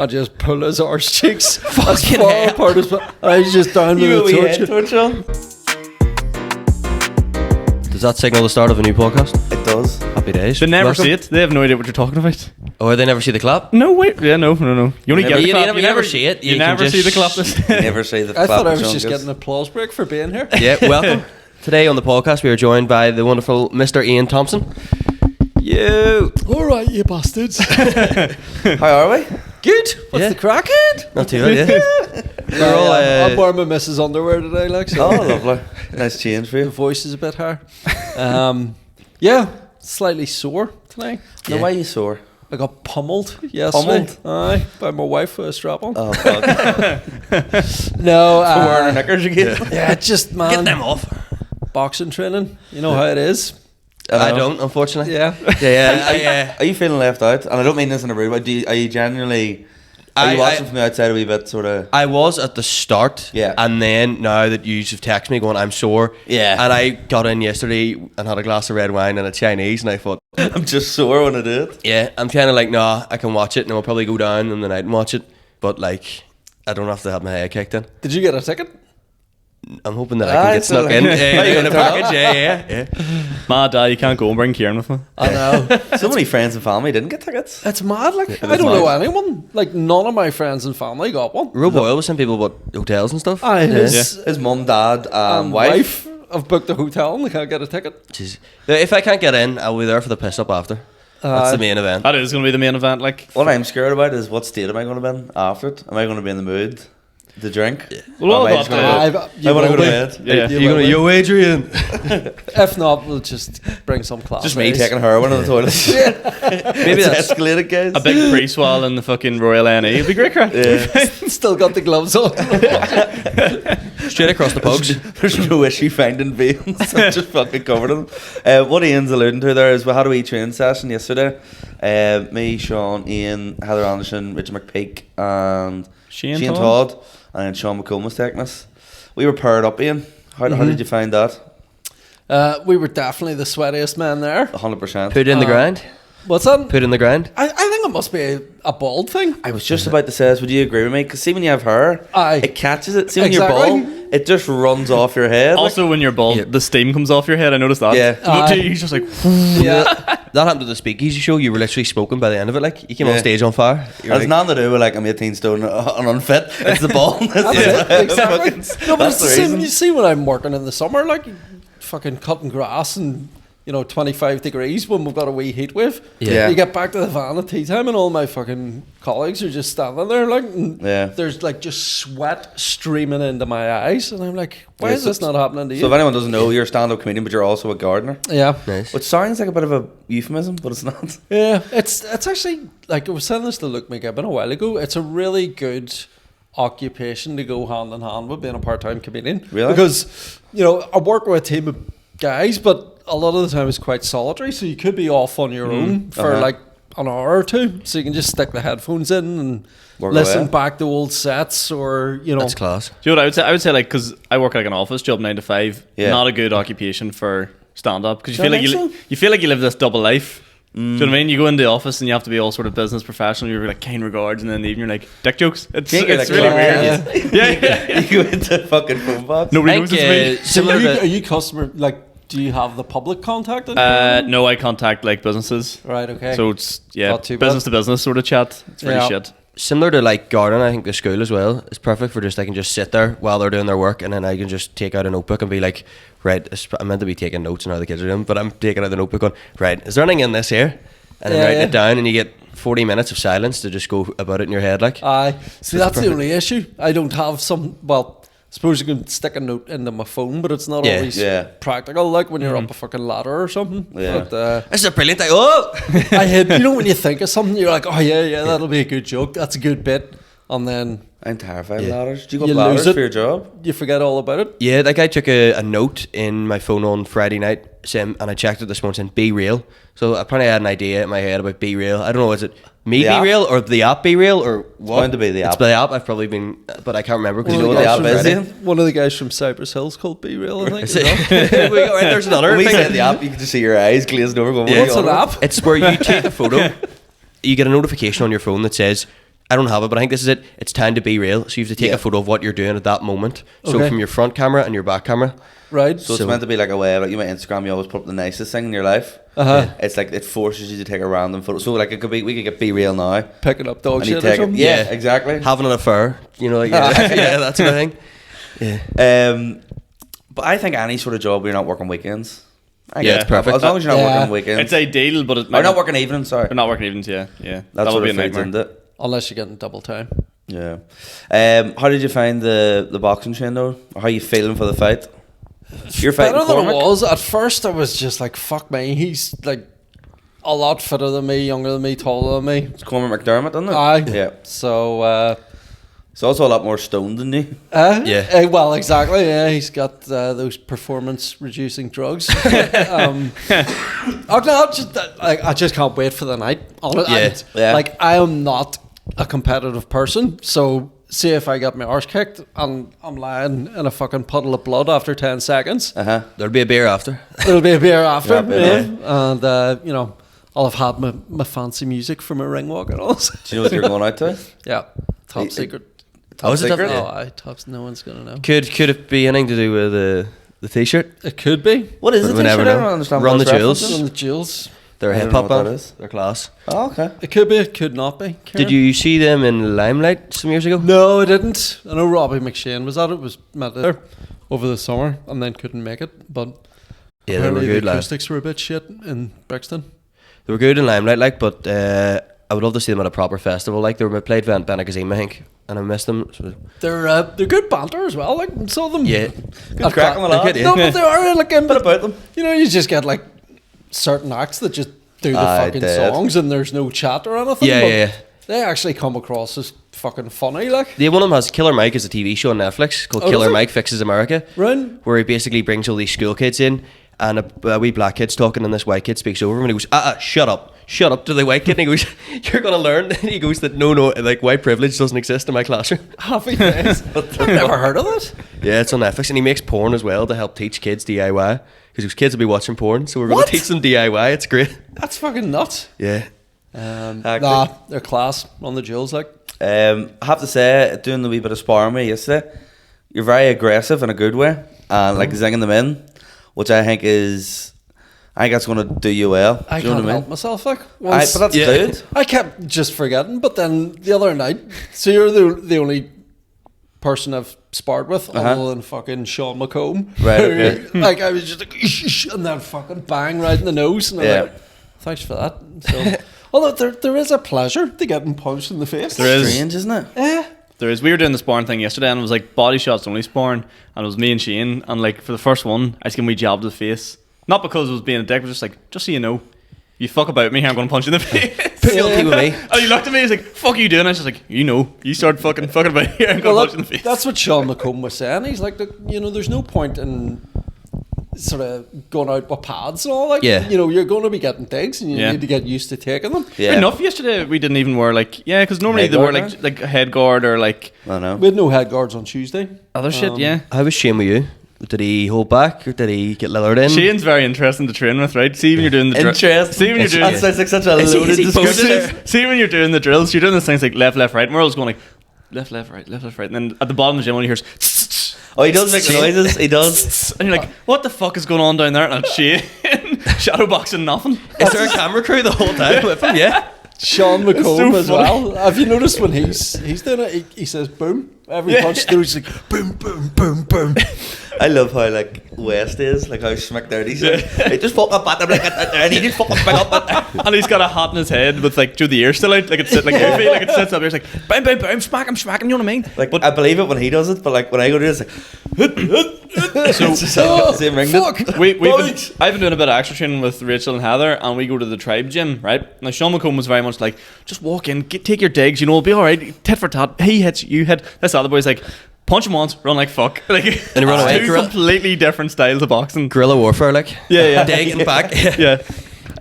I just pull his arse cheeks as far apart as I was just down with the torch on. Does that signal the start of a new podcast? It does. Happy days. They never see it. They have no idea what you're talking about. Oh, they never see the clap? No, wait. Yeah, no. You only get the clap. You never see it. You never see the clap. You never see the clap. I thought I was just getting an applause break for being here. Yeah, welcome. Today on the podcast we are joined by the wonderful Mr. Ian Thomson. You. Alright, you bastards. How are we? Good. What's the crack, Ed? Not too bad, yeah. We're all, I'm wearing my missus' underwear today, like so. Oh, lovely. Nice change for The you. voice is a bit higher. Yeah, slightly sore today. No, why are you sore? I got pummeled yesterday. Pummeled? Aye, by my wife with a strap on. Oh, fuck. No, Wearing her knickers again? yeah, just man. get them off. Boxing training. You know how it is. I don't, unfortunately. Yeah. Yeah. Are you feeling left out? And I don't mean this in a rude way. Are you genuinely... Are you watching from the outside a wee bit, sort of... I was at the start, Yeah. and then now that you have texted me going, I'm sore, Yeah. and I got in yesterday and had a glass of red wine and a Chinese, and I thought, I'm just sore when I do it. yeah, I'm kind of like, nah, I can watch it, and I'll probably go down in the night and watch it, but like, I don't have to have my head kicked in. Did you get a ticket? I'm hoping that I can get snuck in in the package, yeah. Mad, you can't go and bring Ciaran with me. I know. So many friends and family didn't get tickets. It's mad. Like It I is don't know mad. anyone. Like none of my friends and family got one. Roe Boyle was sending people about hotels and stuff. His mum, dad, and wife. have booked a hotel and they can't get a ticket. Jeez. If I can't get in, I'll be there for the piss up after. That's the main event. That is going to be the main event. Like, What I'm scared about is what state am I going to be in after it? Am I going to be in the mood to drink? Well, Or am all I that, just gonna You I want to will go to be. bed. Yeah. You're going to, yo, Adrian. If not, we'll just bring some class. Just me taking heroin in the toilet. Maybe It's that's escalated, guys. a big pre-swell in the fucking Royal A&E. It'd be great crack. Still got the gloves on. straight across the pugs. There's no issue finding veins. I'm just fucking covered in them. What Ian's alluding to there is we had a wee training session yesterday. Me, Sean, Ian, Heather Anderson, Richard McPeak, and Shane Todd, and then Sean McAleavey was taking us. We were paired up, Ian. How did you find that? We were definitely the sweatiest men there. 100%. Put in the grind. What's that? Put in the grind. I think it must be a bald thing. I was just about to say this. Would you agree with me? Because see when you have hair, Aye. it catches it. See when Exactly. you're bald, it just runs off your head. Also, when you're bald, the steam comes off your head. I noticed that. Yeah. He's just like, Yeah. That happened to the Speakeasy show. You were literally smoking by the end of it. Like you came on Yeah. stage on fire. You're It's nothing to do with like I'm 18 stone and unfit. It's the ball. That's it. Exactly. No, but That's it's the the same. reason. You see when I'm working in the summer, like fucking cutting grass and 25 degrees when we've got a wee heat wave. Yeah. You get back to the van at tea time and all my fucking colleagues are just standing there like, and Yeah. there's like just sweat streaming into my eyes, and I'm like, why Yeah, is this not happening to you? So if anyone doesn't know, you're a stand-up comedian, but you're also a gardener. Yeah. nice. Which sounds like a bit of a euphemism, but it's not. Yeah, it's actually, like I was saying this to Luke McGibbon a while ago, it's a really good occupation to go hand in hand with being a part-time comedian. Really? Because, I work with a team of guys, but a lot of the time it's quite solitary, so you could be off on your own for like an hour or two, so you can just stick the headphones in and Work listen away. back to old sets, or, That's class. do you know what I would say? I would say, like, because I work like an office job 9 to 5. Yeah. Not a good occupation for stand-up, because you Don't feel like think you feel like you live this double life. Do you know what I mean? You go into the office and you have to be all sort of business professional. You're like kind regards, and then in the evening you're like dick jokes. It's You're like, really "Yeah, weird. Yeah. You go into fucking phone box. Nobody I knows think, it's me. So similar are to you customer, like, do you have the public contact? No, I contact like businesses. Right, okay. So it's Not too bad. business to business sort of chat. It's really Yeah. shit. similar to like gardening. I think the school as well is perfect for I can just sit there while they're doing their work, and then I can just take out a notebook and be like, right, I'm meant to be taking notes on how the kids are doing, but I'm taking out the notebook going, right, is there anything in this here? And then writing it down, and you get 40 minutes of silence to just go about it in your head, like. Aye. See, that's the only issue. I don't have I suppose you can stick a note into my phone, but it's not Yeah. always Yeah. practical, like when you're up a fucking ladder or something. Yeah. But, This is a brilliant thing. Oh! I hate, when you think of something, you're like, oh yeah, that'll be a good joke. That's a good bit. And then I'm terrified of Yeah. ladders. Do you go You up ladders lose it. for your job? you forget all about it. Yeah, like I took a note in my phone on Friday night, saying, and I checked it this morning saying, be real. So apparently I had an idea in my head about be real. I don't know, is it me The be app? real or the app be real or what? bound to be the It's app. by the app. I've probably been, but I can't remember because you know One what of the guys app is, from- Ian? One of the guys from Cypress Hill's called Be Real, I think. Is as well. it? Right, there's another When we thing. said the app, you can just see your eyes glazed over going, Yeah. what What's are an you on about? app? It's where you take a photo, you get a notification on your phone that says, I don't have it, but I think this is it. It's time to be real. So you have to take a photo of what you're doing at that moment. So Okay. from your front camera and your back camera. Right. So it's meant to be like a way, like you might Instagram, you always put up the nicest thing in your life. It's like it forces you to take a random photo. So like it could be, we could get Be Real now. Picking up dog And you shit or take it. something. Yeah, exactly. Having an affair, like yeah, that sort of thing. Yeah. But I think any sort of job where you're not working weekends. I Yeah, guess it's perfect. As long as you're not working weekends. It's ideal, but Or not working evenings, sorry. Or not working evenings. Yeah. That That sort would be of a feeds nightmare. into it. Unless you're getting double time. Yeah. How did you find the boxing train though? Or how you feeling for the fight? You're fighting Better than it Cormac? was. At first, I was just like, fuck me. He's like a lot fitter than me, younger than me, taller than me. It's Cormac McDermott, isn't it? Aye. Yeah. So, He's also a lot more stoned than you. Yeah. well, exactly. Yeah, he's got those performance-reducing drugs. I just can't wait for the night. Yeah. Like, I am not a competitive person, so see if I get my arse kicked and I'm lying in a fucking puddle of blood after 10 seconds. There'll be a beer after. There'll be a beer after, Yeah, and I'll have had my fancy music for my ring walk and all. Do you know what you're going out to? Yeah, top secret. Oh, is it secret? top- Oh, aye, tops. No one's gonna know. Could it be anything to do with the t-shirt? It could be. What is it? We never I know. don't understand Run what the it's jewels. referencing. On the jewels. They're a I don't hip know hop what that band. is. They're class. Oh, okay. It could be. It could not be. Kieran? Did you see them in Limelight some years ago? No, I didn't. I know Robbie McShane was at it. Was met there over the summer and then couldn't make it. But Yeah, they were apparently good. the Like. acoustics were a bit shit in Brixton. They were good in Limelight, but I would love to see them at a proper festival. Like they were played Benagazim, I think, and I missed them. So, They're good banter as well. Like saw them. yeah, Good crack on the lad. good, yeah. No, but they are like a Bit about them. You just get like certain acts that just do the Aye, fucking dead. songs and there's no chat or anything. Yeah, but yeah. They actually come across as fucking funny, like. The one of them has Killer Mike is a TV show on Netflix called Oh, Killer does it? Mike Fixes America, Right. where he basically brings all these school kids in, and a wee black kid's talking, and this white kid speaks over him, and he goes, shut up to the white kid, and he goes, you're gonna learn. And he goes that no, like white privilege doesn't exist in my classroom. Happy days. I've never heard of it. Yeah, it's on Netflix, and he makes porn as well to help teach kids DIY, because his kids will be watching porn, so we're going What? to teach them DIY. It's great. That's fucking nuts. Yeah. Nah, they're class on the jewels, like. I have to say, doing the wee bit of sparring with you yesterday, you're very aggressive in a good way, and like zinging them in, which I think that's going to do you well. I do you know can't what I help mean? myself, like. But Once, that's Yeah. good. I kept just forgetting, but then the other night, so you're the only person I've sparred with other than fucking Sean McAleavey. Right, okay. Like, I was just like, "Shh," and then fucking bang right in the nose. And I'm Yeah. like, thanks for that. So, although there is a pleasure to getting punched in the face. There is. Strange, isn't it? There is. We were doing the sparring thing yesterday, and it was like body shots only sparring, and it was me and Shane. And like for the first one, I just gave him a wee jab to the face, not because it was being a dick, but just so you know, you fuck about me, I'm going to punch you in the face. Guilty with me. And he looked at me, he's like, "Fuck you doing?" I was just like, you start fucking about here, I'm going to punch you in the face. That's what Sean McAleavey was saying. He's like, there's no point in sort of going out with pads and all. Like, Yeah. you're going to be getting digs, and you Yeah. need to get used to taking them. Yeah. Enough yesterday. We didn't even wear because normally Head they wear guard, like a head guard or like I know. We had no head guards on Tuesday. other shit. Yeah. How was Shane with you? Did he hold back, or did he get leathered in? Shane's very interesting to train with, right? See when you're doing the Interesting. See when you're doing. That sounds like such a Is he- loaded is he description. See when you're doing the drills, you're doing these things like left, right, and we're always going like left, right, left, right, and then at the bottom of the gym, when you hear, Oh, he does make the noises. He does. and you're like, what the fuck is going on down there? And it's Shane shadow boxing nothing. Is there a camera crew the whole time with him? Yeah. Sean so McAleavey as funny. well. Have you noticed when he's doing it, he says boom every punch through. He's like boom, boom, boom, boom. I love how like West is, like how smack dirty. He's like, hey, just fuck up at him, like, and he just fucking bang up at And he's got a hat in his head with like the ear still out, like it's like goofy, like it sits up here. It's like bam, bam, bam, smack him, you know what I mean? Like, but I believe it when he does it, but like when I go to it, it's like so it's just the same ring. Fuck. I've been doing a bit of extra training with Rachel and Heather, and we go to the tribe gym, right? Now Sean McComb was very much like, just walk in, take your digs, it'll be all right, tit for tat. He hits, you hit. This other boy's like, punch him once, run like fuck, like, And run away. two completely different styles of boxing. Guerrilla warfare, like. Yeah. Dig and back. Yeah.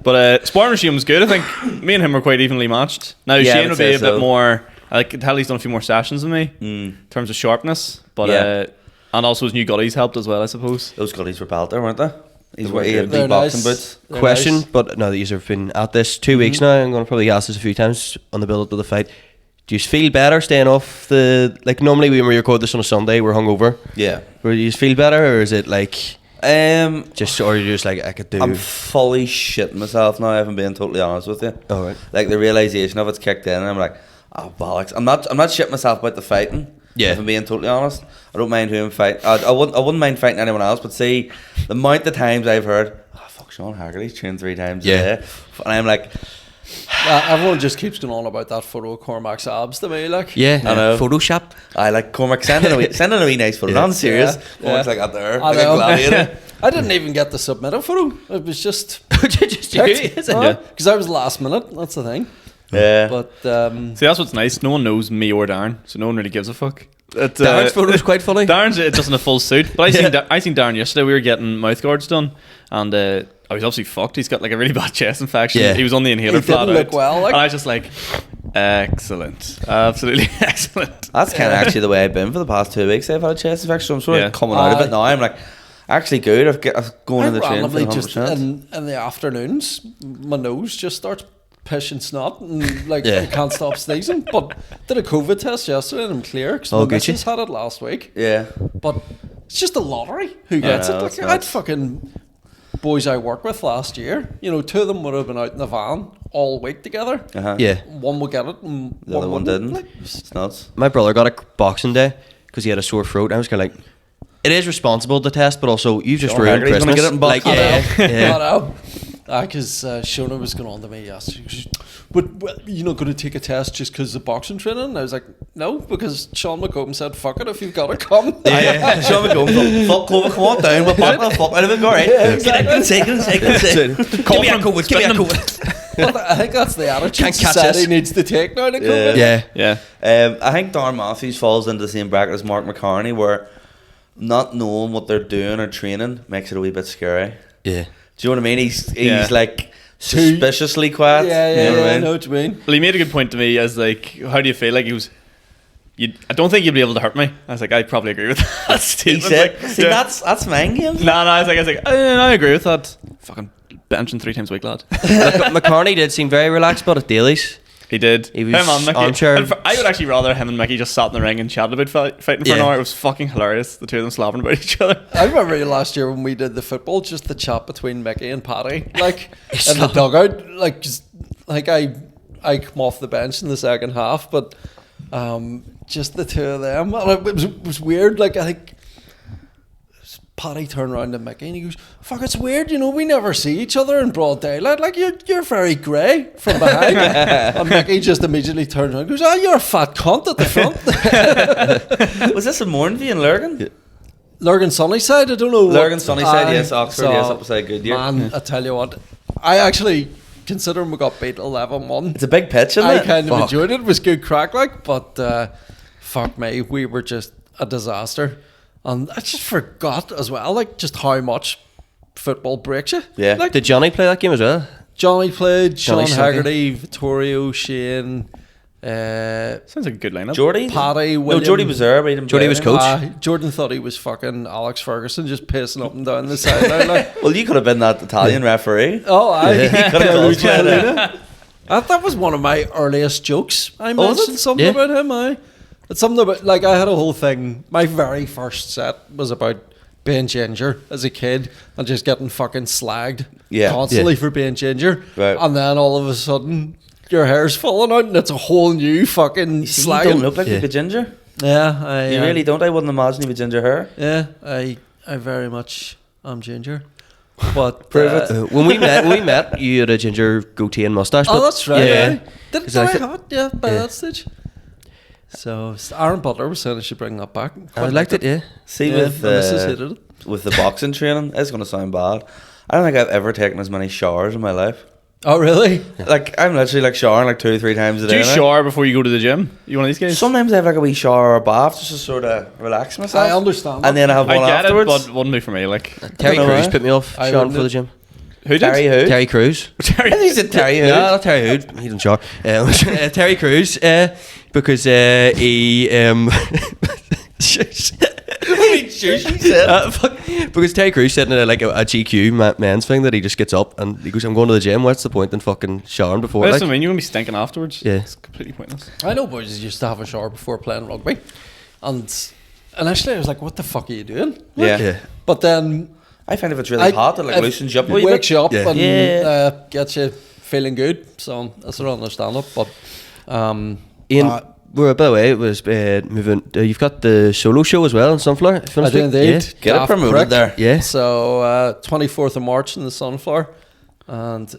But sparring regime was good. I think me and him were quite evenly matched. Now Yeah, I Shane would would say be a so. bit more. I can tell he's done a few more sessions than me in terms of sharpness. But Yeah. and also his new gutties helped as well, I suppose. Those gullies were belter, weren't they? He were had good. the They're boxing nice. boots. They're Question, nice. but now that you've been at this 2 weeks now, I'm going to probably ask this a few times on the build up to the fight. Do you feel better staying off the, like normally when we record this on a Sunday we're hungover? Yeah. Do you feel better, or is it like Just or you're just like I could do? I'm fully shitting myself now, if I'm being totally honest with you. All right. Like the realization of it's kicked in, and I'm like, oh bollocks. I'm not shitting myself about the fighting. Yeah. If I'm being totally honest, I don't mind who I'm fighting. I wouldn't mind fighting anyone else, but see the amount of times I've heard, oh fuck, Sean Haggerty's trained 3 times a day, and I'm like, Everyone just keeps going on about that photo of Cormac's abs to me, like. Yeah, I know. Photoshop. I like Cormac sending a wee nice photo. Yeah. I'm serious. Yeah. Cormac's like out there, I like a know. gladiator. I didn't even get to submit a photo. It was just Just you, is it? because I was last minute. That's the thing. Yeah. But See, that's what's nice. No one knows me or Darren, so no one really gives a fuck. Darren's photo was quite funny. Darren's just in a full suit. But I seen Darren yesterday. We were getting mouth guards done, and I was obviously fucked. He's got like a really bad chest infection. Yeah. He was on the inhaler He didn't flat look out. well, like. And I was just like, excellent, absolutely excellent. That's kind of actually the way I've been for the past 2 weeks. I've had a chest infection, so I'm sort of coming out of it now. I'm like, actually good. I've going in the train for randomly just 100%. in the afternoons, my nose just starts pissing snot and like Yeah. I can't stop sneezing. But did a COVID test yesterday and I'm clear because Oh, my Gucci. missus had it last week. Yeah. But it's just a lottery. Who gets know, it? it's Like, I had nuts. fucking boys I worked with last year. 2 of them would have been out in the van all week together. Uh-huh. Yeah. One would get it and The other one wouldn't. didn't. Like, It's nuts. My brother got a Boxing Day because he had a sore throat. I was kind of like, it is responsible to test, but also you've just Sean ruined Haggerty's gonna Christmas. get it in Boxing like, Day. yeah, yeah. I know. Because Shona was going on to me yesterday. She goes, but you're not going to take a test just because of boxing training? And I was like, no, because Sean McAleavey said, fuck it, if you've got to come. Sean McAleavey, fuck COVID, come on down. We're back with the fuck out of it. All right. Get in, second. Give me a COVID. Give me a COVID. But I think that's the attitude Can't catch society us. needs to take now to COVID. Yeah. Yeah. I think Darren Matthews falls into the same bracket as Mark McCartney, where not knowing what they're doing or training makes it a wee bit scary. Yeah. Do you know what I mean? He's Yeah. like suspiciously quiet. Yeah, You know what I I mean? know what you mean. Well, he made a good point to me as like, how do you feel? Like he was, I don't think you'd be able to hurt me. I was like, I probably agree with that He statement. said, Like, see, yeah. that's mind games. No, I was like, I agree with that. Fucking benching 3 times a week, lad. McCartney did seem very relaxed about it dailies. He did. He was Him and Mickey. armchair. And I would actually rather him and Mickey just sat in the ring and chatted about fighting for an Yeah. hour. It was fucking hilarious. The 2 of them slapping about each other. I remember last year when we did the football, just the chat between Mickey and Paddy, like in the dugout, like just like I come off the bench in the second half, but just the 2 of them, and it was weird. Like I think Paddy turned around to Mickey and he goes, "Fuck, it's weird, we never see each other in broad daylight. Like you're very grey from behind." And Mickey just immediately turned around and goes, "Ah, you're a fat cunt at the front." Was this in Mornview and Lurgan? Lurgan Sunnyside, I don't know. Lurgan Sunnyside, Aye. yes. Oxford, So, yes. Upside Goodyear. Man, I tell you what, I actually, considering we got beat 11-1, It's a big pitch, isn't I it? kind of Fuck. enjoyed it. It was good crack, like, but fuck me, we were just a disaster. And I just forgot as well, like, just how much football breaks you. Yeah. Like, Did Johnny play that game as well? Johnny played, Johnny Sean Sucky. Haggerty, Vittorio, Shane, Sounds like a good lineup. Jordy? Paddy, No, William. Jordy was there, but he didn't Jordy play. was coach. Jordan thought he was fucking Alex Ferguson, just pacing up and down the sideline. Like, Well, you could have been that Italian referee. oh, I Could have Luigi played it. Alina. That was one of my earliest jokes. I was mentioned it? something Yeah. about him. It's something about, like, I had a whole thing. My very first set was about being ginger as a kid and just getting fucking slagged constantly for being ginger. Right. And then all of a sudden, your hair's falling out and it's a whole new fucking You see, you slagging. don't look like Yeah. you're ginger. Yeah, You really don't. I wouldn't imagine you with ginger hair. Yeah, I very much am ginger. But Prove it. When we met, you had a ginger goatee and mustache. Oh, but- that's right. Yeah. Yeah. Did Is that I it? have it? Yeah, by Yeah. that stage. So Aaron Butler was saying I should bring that back. I liked it, yeah. See, Yeah, with my missus hated it. with the boxing training, it's going to sound bad. I don't think I've ever taken as many showers in my life. Oh, really? Like, I'm literally like showering like 2 or 3 times a Do day. you now. shower before you go to the gym? You one of these guys? Sometimes I have like a wee shower or a bath just to sort of relax myself. I understand. And then I have I one get afterwards. it, but wouldn't be for me. Like, Terry know Crews why. put me off I Sean wouldn't for the have- gym. who did? Terry who? Terry Crews. I think he said Terry who? Yeah, not Terry Hood. He didn't shower. Terry Crews, because he Because Terry Crews sitting at like a GQ men's thing that he just gets up and he goes, I'm going to the gym. What's the point in fucking showering before? That's Like, what I mean. You're gonna be stinking afterwards. Yeah. It's completely pointless. I know boys used to have a shower before playing rugby, and initially I was like, "What the fuck are you doing?" yeah. But then I find if it's really hot, it like loosens you up a wee wakes bit. you up Yeah. and gets you feeling good. So I sort of understand it. But Ian, by the way, it was moving. You've got the solo show as well in Sunflower. if you I wanna do speak. indeed. Get it Daft promoted Prick. there. Yeah. So 24th of March in the Sunflower, and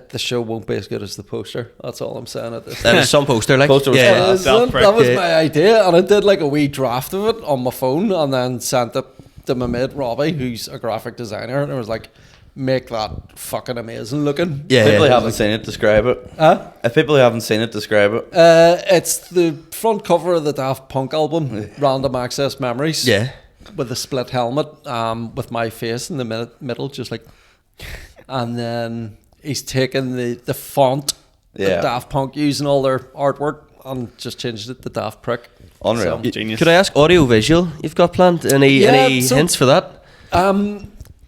the show won't be as good as the poster. That's all I'm saying at this. That is some poster, like. Poster was yeah. class. It is, Daft Prick. that was Yeah. my idea, and I did like a wee draft of it on my phone, and then sent it to my mate Robbie, who's a graphic designer, and I was like, "Make that fucking amazing looking." Yeah. People who yeah. haven't seen it, describe it. If people who haven't seen it, describe it. It's the front cover of the Daft Punk album, Random Access Memories. Yeah. With a split helmet, with my face in the middle, just like, and then he's taken the font Yeah. that Daft Punk use in all their artwork and just changed it to Daft Prick. Unreal. So, Genius. Could I ask audio visual? You've got planned? Any so- hints for that?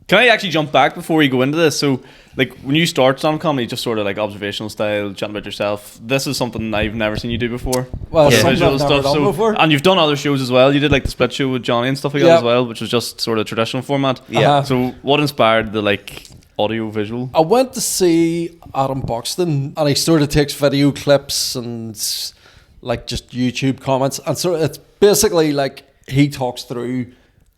Can I actually jump back before you go into this? So, like, when you start stand comedy, just sort of like observational style, chatting about yourself. This is something I've never seen you do before. Well, Yeah. something I've never done before. And you've done other shows as well. You did like the split show with Johnny and stuff like that Yeah. as well, which was just sort of traditional format. Yeah. So, what inspired the like audio visual? I went to see Adam Buxton, and he sort of takes video clips and like just YouTube comments, and so it's basically like he talks through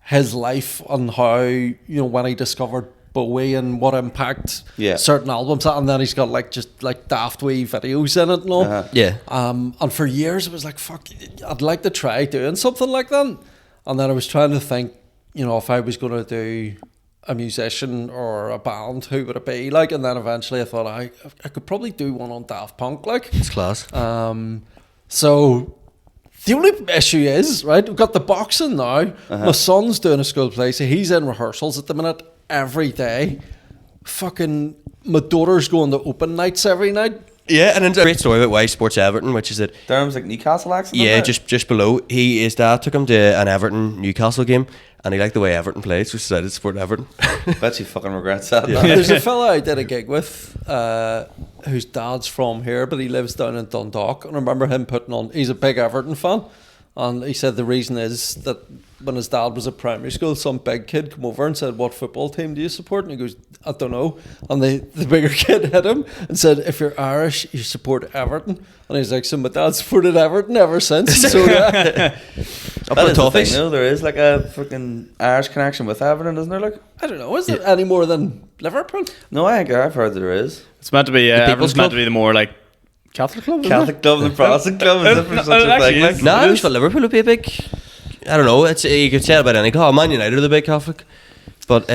his life and how, you know, when he discovered Bowie and what impact certain albums had, and then he's got like just like daft wee videos in it and all. Yeah. And for years it was like, fuck, I'd like to try doing something like that. And then I was trying to think, you know, if I was going to do a musician or a band, who would it be like? And then eventually I thought I could probably do one on Daft Punk, like. It's class. So the only issue is, right, we've got the boxing now. My son's doing a school play, so he's in rehearsals at the minute every day. Fucking my daughter's going to open nights every night. Yeah, and it's a great story about why he supports Everton, which is that Durham's like Newcastle accent. yeah, isn't it? just below. His dad took him to an Everton Newcastle game, and he liked the way Everton plays, so he decided to support Everton. Bet you fucking regrets that. There's a fella I did a gig with whose dad's from here, but he lives down in Dundalk. And I remember him putting on, he's a big Everton fan. And he said the reason is that when his dad was at primary school, some big kid came over and said, "What football team do you support?" And he goes, "I don't know." And the bigger kid hit him and said, "If you're Irish, you support Everton." And he's like, "So my dad supported Everton ever since." So Up That for is the the thing, toffees. no? There is like a freaking Irish connection with Everton, isn't there? Like, I don't know, is it any more than Liverpool? no, I think I've heard that there is. It's meant to be. People's Everton's meant Club? to be the more like Catholic club. isn't Catholic club and the Protestant club is different No, such it a actually thing. is. Like, No, I always thought Liverpool would be a big. I don't know. It's you could say it about any club. Man United are the big Catholic, but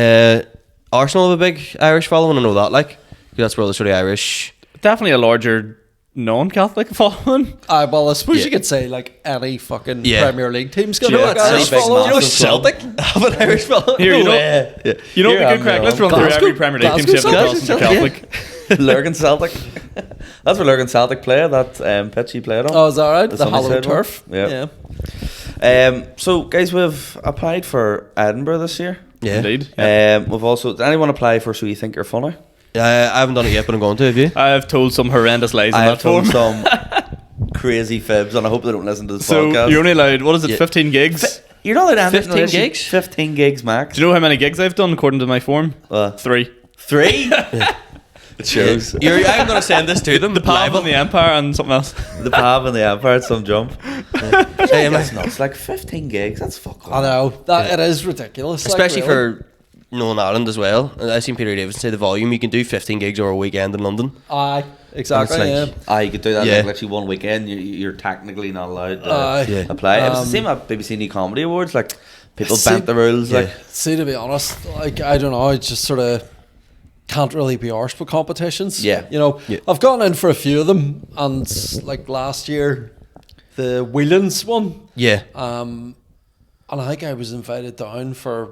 Arsenal have a big Irish following. I know that, like, 'cause that's where the sort of Irish. it? Definitely a larger non-Catholic following. Well, I suppose Yeah. you could say like any fucking Yeah. Premier League team's got Yeah, a big it's any Irish big following. massive Celtic have an Irish following. Here, you know, Yeah. you know, Here the I'm good crack. now. Let's run through Glasgow- every Premier League team Glasgow to have Celtic, Catholic. Lurgan Celtic. That's where Lurgan Celtic play. That pitch he played on. Oh, is that right? The The Sunnyside hollow one. turf. Yeah. So guys, we've applied for Edinburgh this year. Yeah. Indeed. We've also. Did anyone apply for So You Think You're Funny? I haven't done it yet, but I'm going to. Have you? I've told some horrendous lies in I that have told form. some crazy fibs, and I hope they don't listen to the So podcast. you're only allowed, what is it, Yeah. 15 gigs? You're not allowed to have 15 gigs? 15 gigs max. Do you know how many gigs I've done according to my form? 3. 3? It shows. I'm going to send this to them. The Pav and the Empire and something else. The Pav and the Empire at some jump. Hey, That's nuts. Like 15 gigs. That's fucking. I know that it is ridiculous, like, especially really. for Northern Ireland as well. I've seen Peter Davison say the volume. You can do 15 gigs over a weekend in London. Aye, exactly. It's like, you could do that Yeah. like literally one weekend. You're technically not allowed to Yeah. apply. It was the same at BBC New Comedy Awards. Like people See- bent the rules. Yeah. Like See, to be honest, like I don't know, I just sort of can't really be arsed with competitions. Yeah. You know, Yeah. I've gone in for a few of them, and like last year, the Whelan's one, Yeah. and I think I was invited down for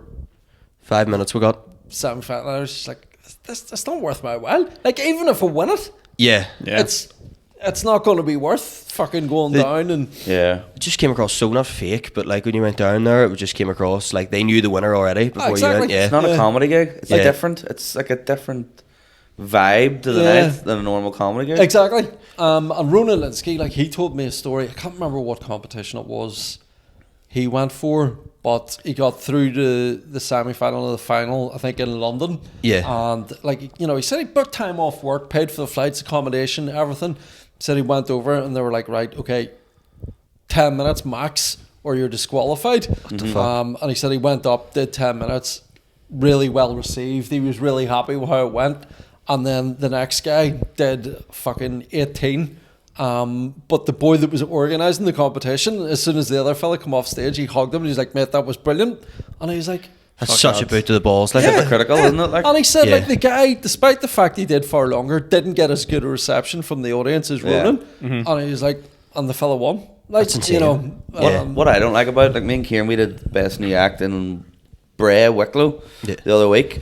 5 minutes we got. 7 and I was just like, this not worth my while. Like even if I win it, Yeah. Yeah. it's it's not going to be worth fucking going down. And Yeah. It just came across so not fake, but like when you went down there, it just came across like they knew the winner already before you went. Exactly. Yeah, It's not a comedy gig. It's like Yeah. different. It's like a different vibe to the Yeah. night than a normal comedy gig. exactly. And Ronan Linsky, like he told me a story. I can't remember what competition it was he went for, but he got through to the semi-final of the final, I think in London. Yeah. And like, you know, he said he booked time off work, paid for the flights, accommodation, everything. Said he went over and they were like, right, okay, 10 minutes max or you're disqualified. And he said he went up, did 10 minutes, really well received. He was really happy with how it went. And then the next guy did fucking 18. But the boy that was organising the competition, as soon as the other fella come off stage, he hugged him and he's like, mate, that was brilliant. And he was like, that's Fuck such that. a boot to the balls. Like, Hypocritical, isn't it? Like, and he said, Yeah. like, the guy, despite the fact he did far longer, didn't get as good a reception from the audience as Yeah. Ronan. And he was like, and the fella won. Like, That's you know, insane. what I don't like about it, like me and Kieran, we did best new act in Bray, Wicklow Yeah. the other week,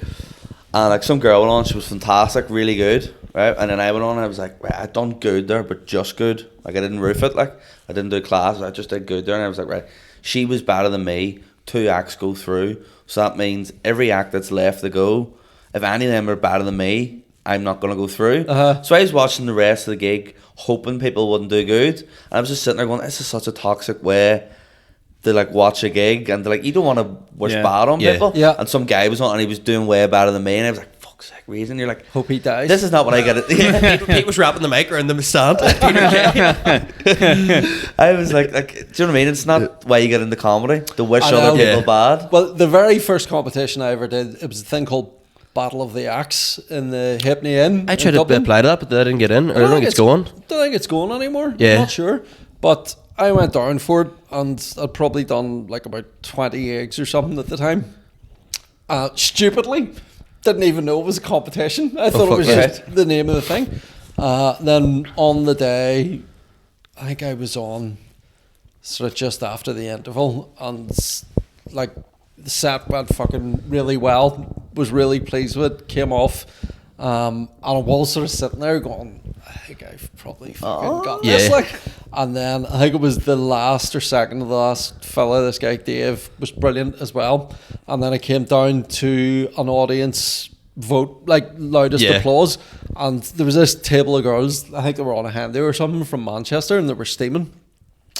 and like some girl went on, she was fantastic, really good, right? And then I went on, and I was like, right, I done good there, but just good. Like I didn't roof it, like I didn't do class, I just did good there, and I was like, right, she was better than me. 2 acts go through, so that means every act that's left to go, if any of them are better than me, I'm not going to go through. So I was watching the rest of the gig, hoping people wouldn't do good. And I was just sitting there going, this is such a toxic way to like watch a gig. And like, you don't want to wish Yeah. bad on Yeah. people. Yeah. And some guy was on and he was doing way better than me. And I was like, fuck's sake, reason. You're like, hope he dies. this is not what I get. Pete was wrapping the mic around the stand. I was like, do you know what I mean? It's not why you get into comedy, to wish I other know. people bad. Well, the very first competition I ever did, it was a thing called Battle of the Axe in the Hipney Inn. I in tried to Dublin. apply to that, but I didn't get in. I don't think it's going. Don't think it's going anymore. Yeah. I'm not sure. But I went down for it and I'd probably done like about 20 eggs or something at the time. Stupidly, didn't even know it was a competition. I thought it was fuck, just the name of the thing. Then on the day, I think I was on sort of just after the interval and like the set went fucking really well. Was really pleased with it. Came off. And I was sort of sitting there going, I think I've probably fucking got this. Yeah. Like, and then I think it was the last or second of the last fella, this guy Dave, was brilliant as well. And then it came down to an audience vote, like loudest Yeah. applause. And there was this table of girls, I think they were on a handy or something from Manchester, and they were steaming.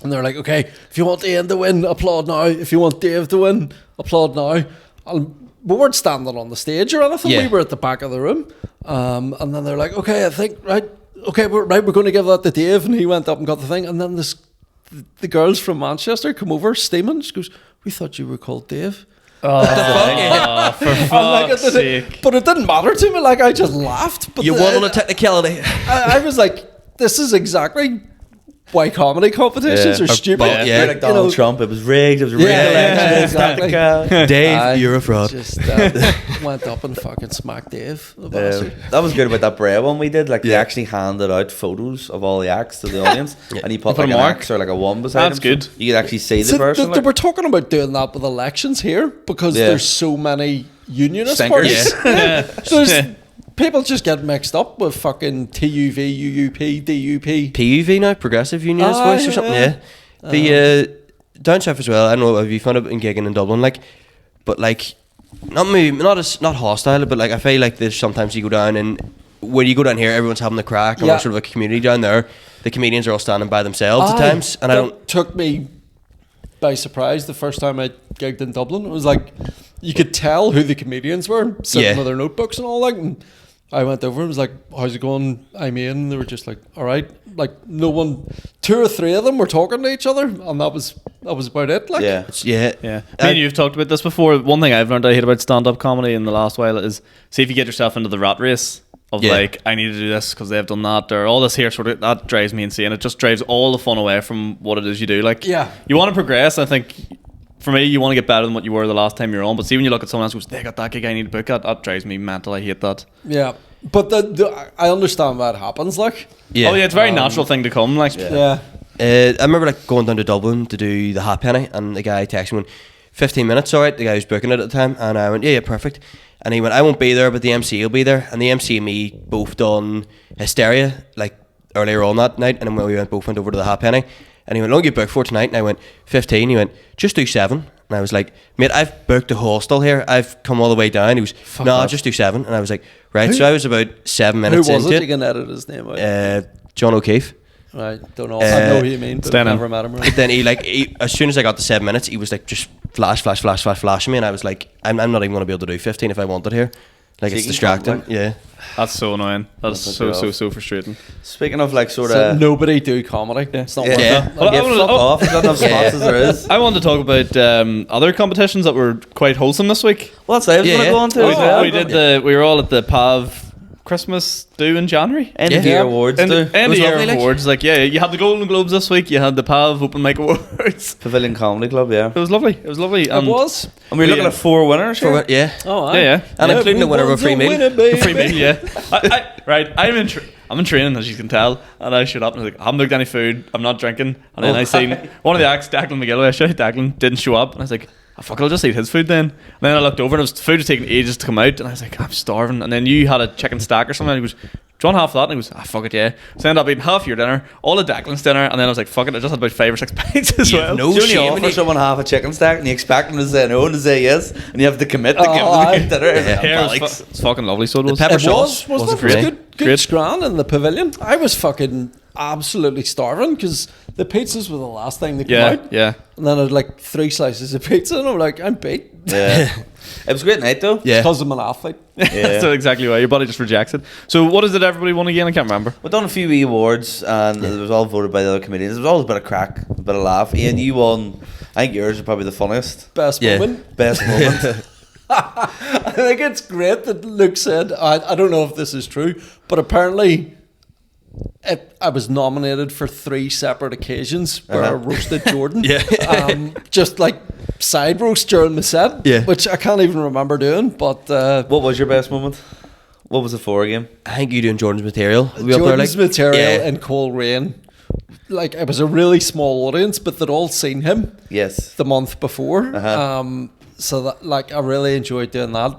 And they're like, okay, if you want Ian to win, applaud now. If you want Dave to win, applaud now. And we weren't standing on the stage or anything. Yeah. We were at the back of the room. And then they're like, okay, I think, right, okay, we're going to give that to Dave. And he went up and got the thing. And then the girls from Manchester come over steaming. She goes, we thought you were called Dave. Oh, for I'm like, fuck's sake. but it didn't matter to me. Like, I just laughed. But You won on a technicality. I was like, this is exactly why comedy competitions Yeah. are stupid. But, yeah. You're like Donald Trump, it was rigged, it was a rigged election. exactly. Dave, I you're a fraud. Just went up and fucking smacked Dave. The Yeah, bastard. that was good about that Bray one we did. Like they Yeah. actually handed out photos of all the acts to the audience, and you put put like a an mark. X or like a 1 beside That's them, so good. you could actually see the So person. they were talking about doing that with elections here because Yeah. there's so many unionist Stinkers. parties. There's people just get mixed up with fucking TUV, UUP, DUP. PUV now, Progressive Unionist Aye, Voice or something, yeah. yeah. The down south as well, I don't know if you found it in gigging in Dublin, like, but like, not hostile, but like, I feel like there's sometimes you go down and when you go down here, everyone's having the crack, and Yeah. we're sort of a community down there. The comedians are all standing by themselves at Aye, times, and I that don't. took me by surprise the first time I gigged in Dublin. It was like you could tell who the comedians were sitting Yeah. with their notebooks and all that. And I went over and was like, "How's it going? I'm in." And they were just like, "All right." Like no one, 2 or 3 of them were talking to each other, and that was about it. Like, Yeah, Yeah, Yeah, I mean, you've talked about this before. One thing I've learned I hate about stand-up comedy in the last while is, see if you get yourself into the rat race of Yeah. like, I need to do this because they've done that, or all this here sort of, that drives me insane. It just drives all the fun away from what it is you do. Like, Yeah. you want to progress. I think for me, you want to get better than what you were the last time you were on. But see, when you look at someone else who goes, they got that gig, I need to book that. That drives me mental. I hate that. yeah. But I understand why it happens. Like, yeah. Oh yeah, it's a very natural thing to come. Like, yeah. I remember like going down to Dublin to do the halfpenny, and the guy texted me, 15 minutes, alright. The guy was booking it at the time, and I went, yeah, perfect. And he went, I won't be there, but the MC will be there. And the MC and me both done Hysteria, like earlier on that night, and then we both went over to the Halfpenny, and he went, "Long you booked for tonight?" And I went, 15. He went, "Just do 7." And I was like, "Mate, I've booked a hostel here. I've come all the way down." He was, "No, just do 7." And I was like, "Right." So I was about 7 minutes Who was into it? You can edit his name out. John O'Keefe. I don't know. I know who you mean, but I've never met him. But then he, as soon as I got to 7 minutes, he was like, just flashing me, and I was like, I'm not even going to be able to do 15 if I wanted here. Like, So it's you can distracting. come, like- Yeah. That's so annoying. That's so frustrating. Speaking of like sort So of nobody do comedy. It's not worth Yeah. it. Well, I wanna- fuck off. There's not enough spots Yeah. as there is. I wanted to talk about other competitions that were quite wholesome this week. Well, that's what I was Yeah. going to go on to. we, as well. we did we were all at the PAV Christmas do in January. End of Yeah. year awards End do. of was year lovely, like. awards, like you had the Golden Globes this week. You had the PAV Open Mic Awards. Pavilion Comedy Club, yeah. It was lovely. It was lovely. It And was. And we were looking at 4 winners here. Yeah. Oh, Yeah. And including the winner of a free meal. A free meal, yeah. I'm in training, as you can tell, and I showed up and I was like, I haven't looked any food, I'm not drinking, and then I seen one of the acts, Declan McAleavey, I shouted Declan, didn't show up, and I was like, oh, fuck, I'll just eat his food then. And then I looked over and the food was taking ages to come out, and I was like, I'm starving. And then you had a chicken stack or something, and he goes, do you want half of that? And he goes, fuck it, yeah. So I ended up eating half your dinner, all of Declan's dinner, and then I was like, fuck it, I just had about 5 or 6 pints as well. no Do you shame only in offer you. someone half a chicken stack and you expect them to say no and to say yes, and you have to commit to give aye. them dinner? Yeah, it's fucking lovely, so it was. pepper It sauce was wasn't great. great. Good Great. scran in the pavilion. I was fucking absolutely starving because the pizzas were the last thing that came out. Yeah. And then I had like 3 slices of pizza and I'm like, I'm beat. Yeah. It was a great night though. Yeah. Because I'm an athlete. Yeah. That's exactly why. Your body just rejects it. So what is it everybody won again? I can't remember. We've done a few wee awards and it was all voted by the other comedians. It was always a bit of crack, a bit of laugh. Ian, you won. I think yours are probably the funniest. Best Yeah. moment. Best moment. I think it's great that Luke said, I don't know if this is true, but apparently I was nominated for 3 separate occasions where I roasted Jordan. Just like side roast during the set, which I can't even remember doing. But What was your best moment? What was it for again? I think you doing Jordan's material. Were we up there, Jordan's like? material Yeah. in Cold Rain, like it was a really small audience, but they'd all seen him Yes. the month before. Uh-huh. So that, like, I really enjoyed doing that.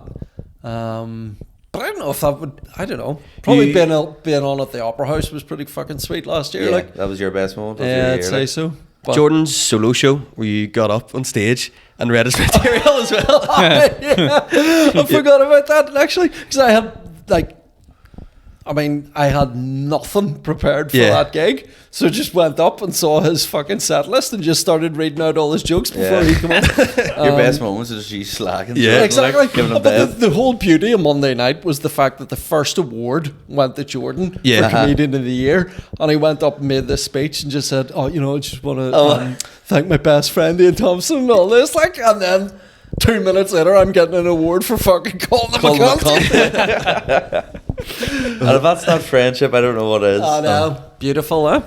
But I don't know if that would. I don't know. Probably being on at the Opera House was pretty fucking sweet last year. Yeah, Like, that was your best moment of yeah, your I'd year. say Like. so. But Jordan's solo show where you got up on stage and read his material as well. yeah, I forgot about that actually, because I had like, I had nothing prepared for Yeah. that gig, so just went up and saw his fucking set list and just started reading out all his jokes before Yeah. he came on. Your best moments is you slacking. Yeah. Exactly. Like, giving a But the whole beauty of Monday night was the fact that the first award went to Jordan Yeah. for Comedian of the Year. And he went up and made this speech and just said, I just want to thank my best friend Ian Thomson and all this. Like, and then 2 minutes later, I'm getting an award for fucking calling him a cunt. And if that's not friendship, I don't know what is. I know. Beautiful, eh?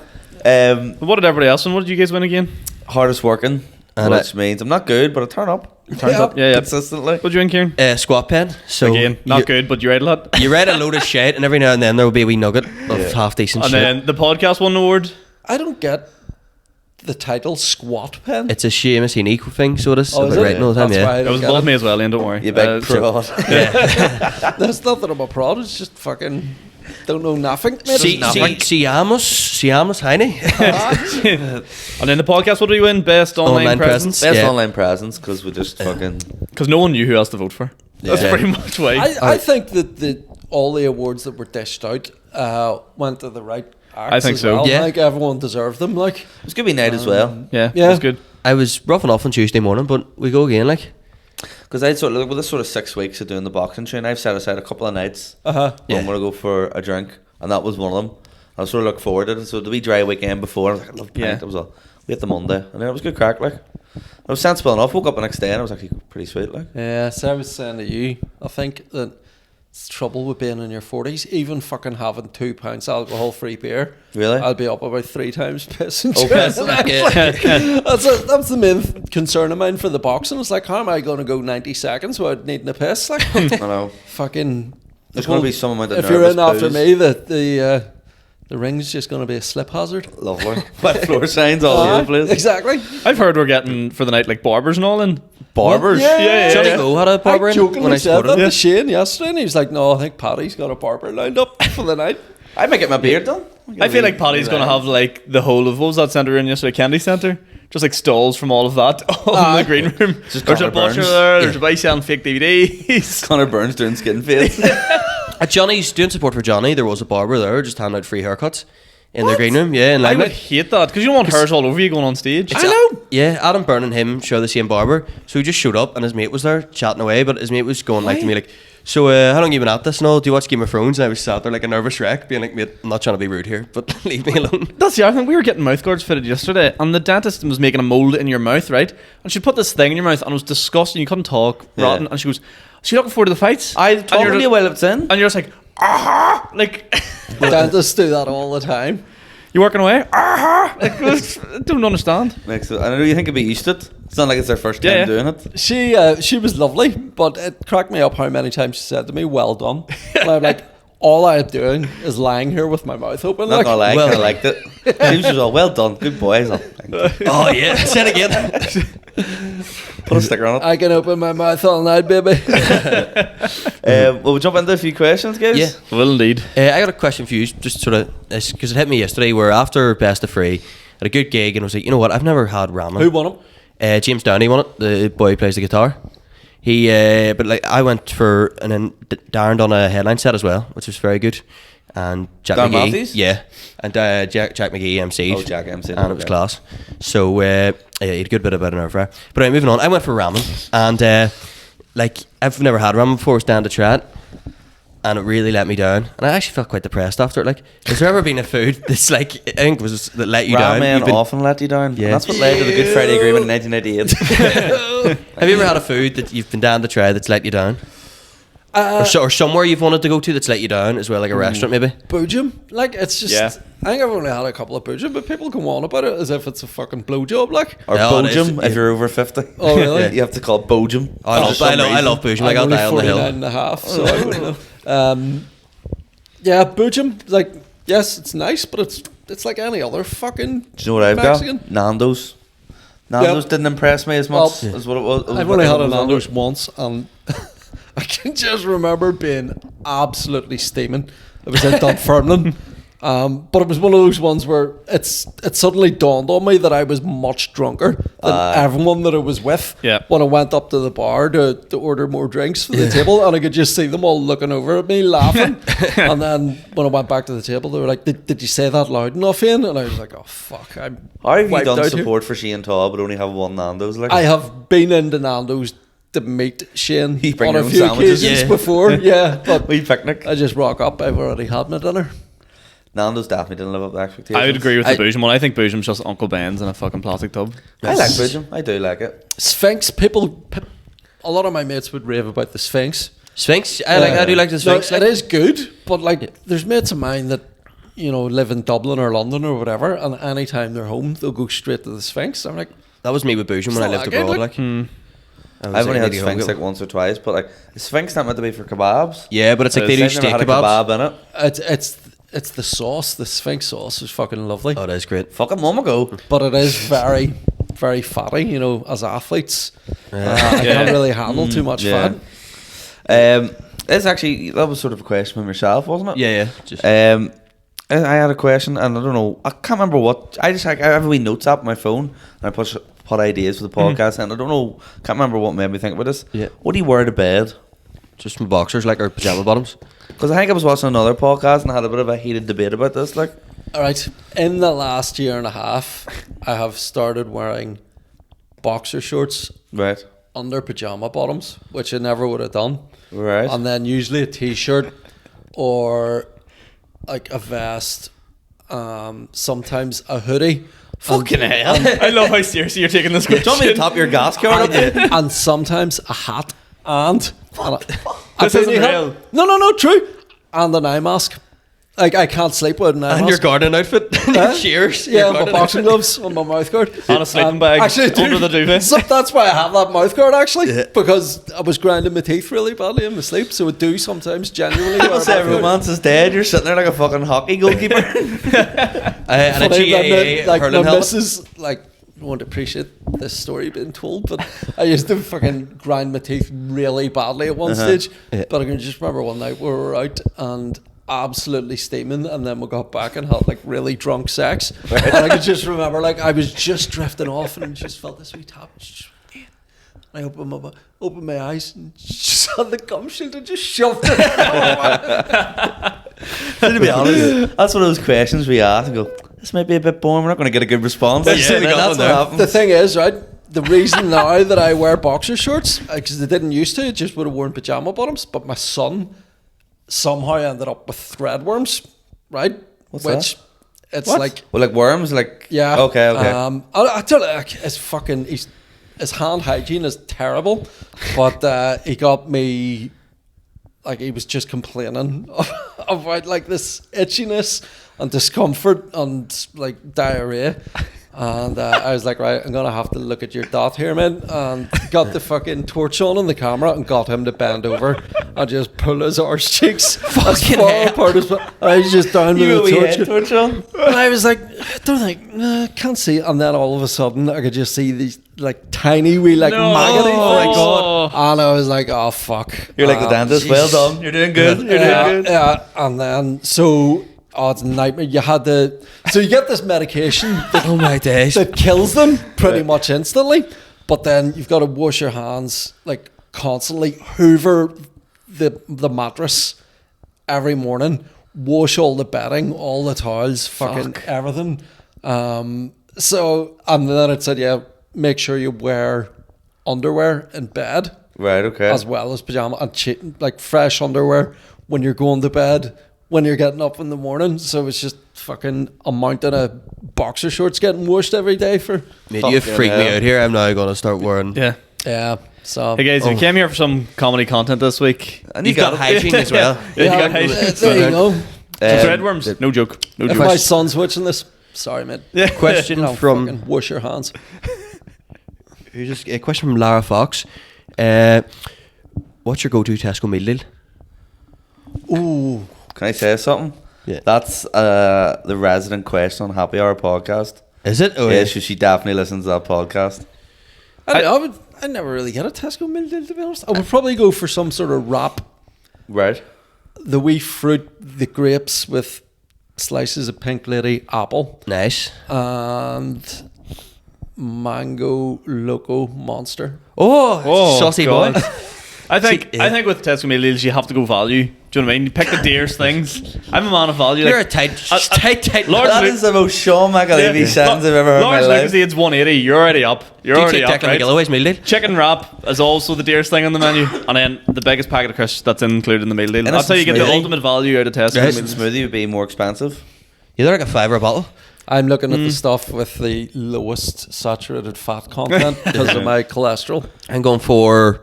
What did everybody else win? What did you guys win again? Hardest working, And which means I'm not good, but I turn up. Turns up. Yeah. Consistently. What did you win, Kieran? Squat pen. So Again, not you, good, but you read a lot. You read a load of shit, and every now and then there will be a wee nugget of half decent And shit. then the podcast won an award. I don't get the title Squat Pen. It's a Seamus Heaney thing, so it is. Oh, I've is been it? writing all the time, That's yeah. why I It don't was get above it. me as well, Ian, don't worry. You big so- prod. There's not that I'm a prod, it's just fucking don't know nothing. Seamus Heaney. And then the podcast, what do you win? Best online, Online presence? presence. Best Yeah. online presence because we just fucking. Because no one knew who else to vote for. That's Yeah. pretty much why. I think that all the awards that were dished out went to the right acts. I think as so. well. Yeah. Like everyone deserved them. Like, It was a good wee night as well. yeah, Yeah. that's good. I was roughing off on Tuesday morning, but we go again, like. Because I'd sort of, with this sort of 6 weeks of doing the boxing train, I've set aside a couple of nights where Yeah. I'm going to go for a drink, and that was one of them. I was sort of looking forward to it. So the wee dry weekend before, I was like, I love pint. Yeah. It was all, we had the Monday, and then it was good crack, like. I was sensible enough, woke up the next day, and I was actually pretty sweet, like. yeah. So I was saying to you, I think that it's trouble with being in your 40s. Even fucking having £2 alcohol-free beer, Really? I'll be up about 3 times pissing. Oh, pissing. That's the main concern of mine for the boxing. It's like, how am I going to go 90 seconds without needing a piss? Like, I know. fucking. There's going to be some amount of If you're in nervous after poos. me, the ring's just going to be a slip hazard. Lovely. Wet floor signs all over the place. Exactly. I've heard we're getting, for the night, like barbers and all in. Barbers? Yeah. Johnny Go had a barber I in jokingly when I said that supported to him. Shane yesterday, and he was like, "No, I think Paddy's got a barber lined up for the night." I might get my beard done. I feel like Paddy's going to have like the whole of, what was that centre in yesterday? Kennedy Centre? Just like stalls from all of that all in the green room. Just There's a Connor butcher Burns. there, there's a guy selling fake DVDs. Connor Burns doing skin fades. At Johnny's, doing support for Johnny, there was a barber there just handing out free haircuts in the green room. Yeah, and I would hate that because you don't want hairs all over you going on stage. I know. Yeah, Adam Byrne and him share the same barber. So he just showed up and his mate was there chatting away, but his mate was going like to me like, so how long you been at this and all? Do you watch Game of Thrones? And I was sat there like a nervous wreck being like, mate, I'm not trying to be rude here, but leave me alone. That's the other thing. We were getting mouth guards fitted yesterday, and the dentist was making a mold in your mouth, right? And she put this thing in your mouth, and it was disgusting. You couldn't talk, rotten. And she goes, "So you looking forward to the fights?" I'm talking to you while it's in. And you're just like, "Aha!" Like Dentists do that all the time. you working away? Aha! Like, I don't understand. Next, I know you think it'd be used to it. It's not like it's their first time Yeah. doing it. She was lovely, but it cracked me up how many times she said to me, "Well done." And I'm like, all I'm doing is lying here with my mouth open. Not Like, gonna lie, well- I liked it. She was all, well done, good boys. Oh yeah, say it again. Put a sticker on it. I can open my mouth all night, baby. Well, we jump into a few questions, guys. Yeah. Well, indeed. I got a question for you, just sort of, because it hit me yesterday. Where after Best of Free, at a good gig, and I was like, you know what? I've never had ramen. Who won him? James Downey won it. The boy who plays the guitar. He, but like I went for, and then Darren done a headline set as well, which was very good. And Jack Darren McGee, Matthews? yeah, and Jack McGee MC'd. Oh, Jack MC'd, and it was okay. class. So yeah, he had a good bit about an nerve there. But anyway, moving on, I went for ramen, and like I've never had ramen before. I was down to try it, and it really let me down. And I actually felt quite depressed after it. Like, has there ever been a food that's like I think was that let you down? Ramen You've been- often let you down. Yeah. And that's what led to the Good Friday Agreement in 1998. Have you ever had a food that you've been down to try that's let you down? Or somewhere you've wanted to go to that's let you down as well, like a restaurant maybe? Boojum. Like, it's just, Yeah. I think I've only had a couple of Boojum, but people go on about it as if it's a fucking blowjob, like. Or No, it is, Bojum, yeah. if you're over 50. Oh, really? You have to call it Bojum. I love Boojum. Like, I'm I'll only die on the 49 hill. and a half, so I wouldn't know. Yeah, Boojum, like, yes, it's nice, but it's like any other fucking Do you know what I've Mexican. got? Nando's. Nando's Yep. didn't impress me as much as what it was. I've only had a Nando's once, and I can just remember being absolutely steaming. It was in Dunfermline, but it was one of those ones where it suddenly dawned on me that I was much drunker than everyone that I was with. Yeah. When I went up to the bar to order more drinks for the table, and I could just see them all looking over at me laughing. And then when I went back to the table, they were like, "Did you say that loud enough, Ian?" And I was like, "Oh fuck, I'm." How have you wiped done out here." support for Shane Taw but only have one Nando's? Like, I have been into Nando's to meet Shane You bring on your a own few sandwiches? occasions Yeah. before, yeah. But wee picnic. I just rock up. I've already had my dinner. Nando's definitely didn't live up to expectations. I would agree with I- the Boojum one. I think Boojum's just Uncle Ben's in a fucking plastic tub. I like Bojum. I do like it. Sphinx, a lot of my mates would rave about the Sphinx. Sphinx? I do like the Sphinx. No, Like, it is good, but like, there's mates of mine that, you know, live in Dublin or London or whatever, and anytime they're home, they'll go straight to the Sphinx. I'm like, that was me with Boojum when I not lived that good, abroad. like- Like, I was I've only like, had really Sphinx hungry. like once or twice, but like the Sphinx not meant to be for kebabs. Yeah, but it's like they do I've never steak had a kebabs. kebab in it. it's the sauce. The Sphinx sauce is fucking lovely, Oh, that is great. Fucking mum ago. but it is very, very fatty. You know, as athletes, I can't really handle too much yeah. fat. It's actually that was sort of a question from yourself, wasn't it? Yeah. Just, I had a question, and I don't know. I can't remember what. I have a wee notes app on my phone, and I put ideas for the podcast, and I don't know. Can't remember what made me think about this. Yeah. What do you wear to bed? just my boxers, like, or pajama bottoms. Because I think I was watching another podcast and had a bit of a heated debate about this. Like, All right. In the last year and a half, I have started wearing boxer shorts right, under pajama bottoms, which I never would have done. right. And then usually a t-shirt or like a vest, sometimes a hoodie. Fucking hell. I love how seriously you're taking this Do you want me to question. top your gas card? And sometimes a hat and a This beanie isn't hat. real. No, true. And an eye mask. Like, I can't sleep with an eye And mask. your garden outfit. Huh? Cheers. Yeah, Your my garden boxing outfit. gloves on my mouth guard. On a sleeping bag actually, dude, under the duvet. So that's why I have that mouth guard, actually, because I was grinding my teeth really badly in my sleep, so I do sometimes genuinely wear People a say mouth guard. romance is dead. You're sitting there like a fucking hockey goalkeeper. And a Funny, GAA like, hurling my helmet. missus, like, won't appreciate this story being told, but I used to fucking grind my teeth really badly at one stage. Yeah. But I can just remember one night we were out and absolutely steaming, and then we got back and had like really drunk sex. And I could just remember, like, I was just drifting off and just felt this wee tap. I opened my eyes and just had the gum shield and just shoved it. To be honest, that's one of those questions we ask and go, this might be a bit boring, we're not going to get a good response. Yeah, And then that's what happens. The thing is, right, the reason now that I wear boxer shorts, because they didn't used to, just would have worn pajama bottoms, but my son somehow ended up with threadworms, right? What's Which that? it's What? like, Well, like worms, like yeah. Okay. I tell you, like, his hand hygiene is terrible, but he got me, like, he was just complaining about like this itchiness and discomfort and like diarrhea. And I was like, right, I'm going to have to look at your dot here, man. And got the fucking torch on the camera and got him to bend over and just pull his arse cheeks as far apart as I was just down with the torch. on. And I was like, I don't think, nah, can't see. And then all of a sudden, I could just see these like tiny wee like maggoty Oh my things. God. And I was like, oh fuck. You're like the dentist. jeez. Well done. You're doing good. You're doing good. Yeah, and then so it's a nightmare. You had to, so you get this medication that, Oh my days. that kills them pretty much instantly, but then you've got to wash your hands like constantly, hoover the mattress every morning, wash all the bedding, all the towels, fucking everything. So and then it said, yeah, make sure you wear underwear in bed Right. Okay. as well as pajama and like fresh underwear when you're going to bed, when you're getting up in the morning. So it's just fucking a mountain of boxer shorts getting washed every day for. Mate, you freaked me out here. I'm now going to start wearing. Yeah. Yeah. So Hey guys, we came here for some comedy content this week. And You've got hygiene as well. Yeah, you got hygiene. there you go. Threadworms, no joke. No If joke. my son's watching this, sorry, mate. Yeah. Question No, from fucking wash your hands. a question from Lara Fox. What's your go-to Tesco meal deal? Ooh. Can I say something? Yeah. That's the resident question on Happy Hour podcast. Is it? Oh, Yeah, she definitely listens to that podcast. I never really get a Tesco meal deal, to be honest. I would probably go for some sort of wrap. Right. The wee fruit, the grapes with slices of Pink Lady apple Nice. and mango loco monster. Oh, saucy God. boy. I think See, I think with Tesco meal deals you have to go value. Do you know what I mean? You pick the dearest things. I'm a man of value. You're like, a tight. Large That Luke- is the most Sean McAleavey sentence I've ever heard in my Large life. Lucas Aids 180. You're already up. You're Do you already take up. Declan Right? McGilloway's meal deal? Chicken wrap is also the dearest thing on the menu, and then the biggest packet of crisps that's included in the meal deal. That's how you get the smoothie. ultimate value out of Tesco. Right. meal deals. Smoothie would be more expensive. You're like a $5 a bottle. I'm looking at the stuff with the lowest saturated fat content because of my cholesterol. I'm going for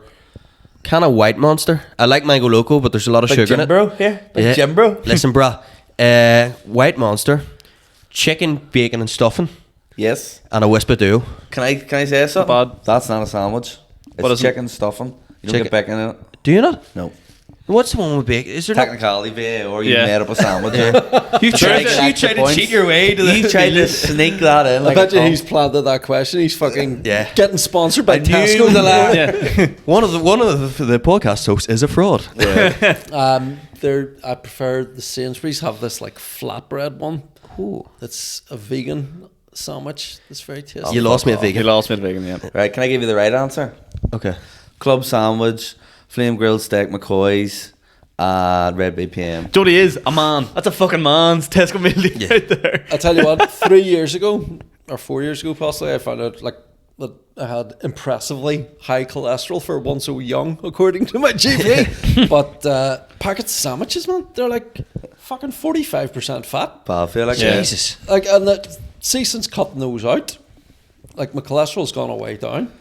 kind of white monster. I like mango loco, but there's a lot of Big sugar in Jim it. bro here. Big Yeah. Jim bro. Listen, bruh. White monster, chicken, bacon, and stuffing, Yes. and a wisp of dough. Can I say something? bad. That's not a sandwich. What It's is it? chicken stuffing. You don't Chicken- get bacon in it. Do you not? No. What's the one with bacon? Is there not? Technicality, or you Yeah. made up a sandwich. You tried- you tried to cheat your way to You tried to sneak that in. I Like bet a you pump. he's planted that question. He's fucking Yeah. getting sponsored by I knew Tesco. it was a lie. Yeah. One of the podcast hosts is a fraud. I prefer the Sainsbury's have this like flatbread one. That's a vegan sandwich. That's very tasty. You lost me at You vegan. lost me at vegan, yeah. Right, can I give you the right answer? Okay. Club sandwich, flame grilled steak McCoy's, and red bay PM. Jody is a man. That's a fucking man's Tesco meal deal right there. I tell you what, 3 years ago or 4 years ago, possibly, I found out like that I had impressively high cholesterol for one so young, according to my GP. But packets of sandwiches, man, they're like fucking 45% fat. But I feel like Yeah. Jesus. Like, and see, since cutting those out, like my cholesterol's gone way down.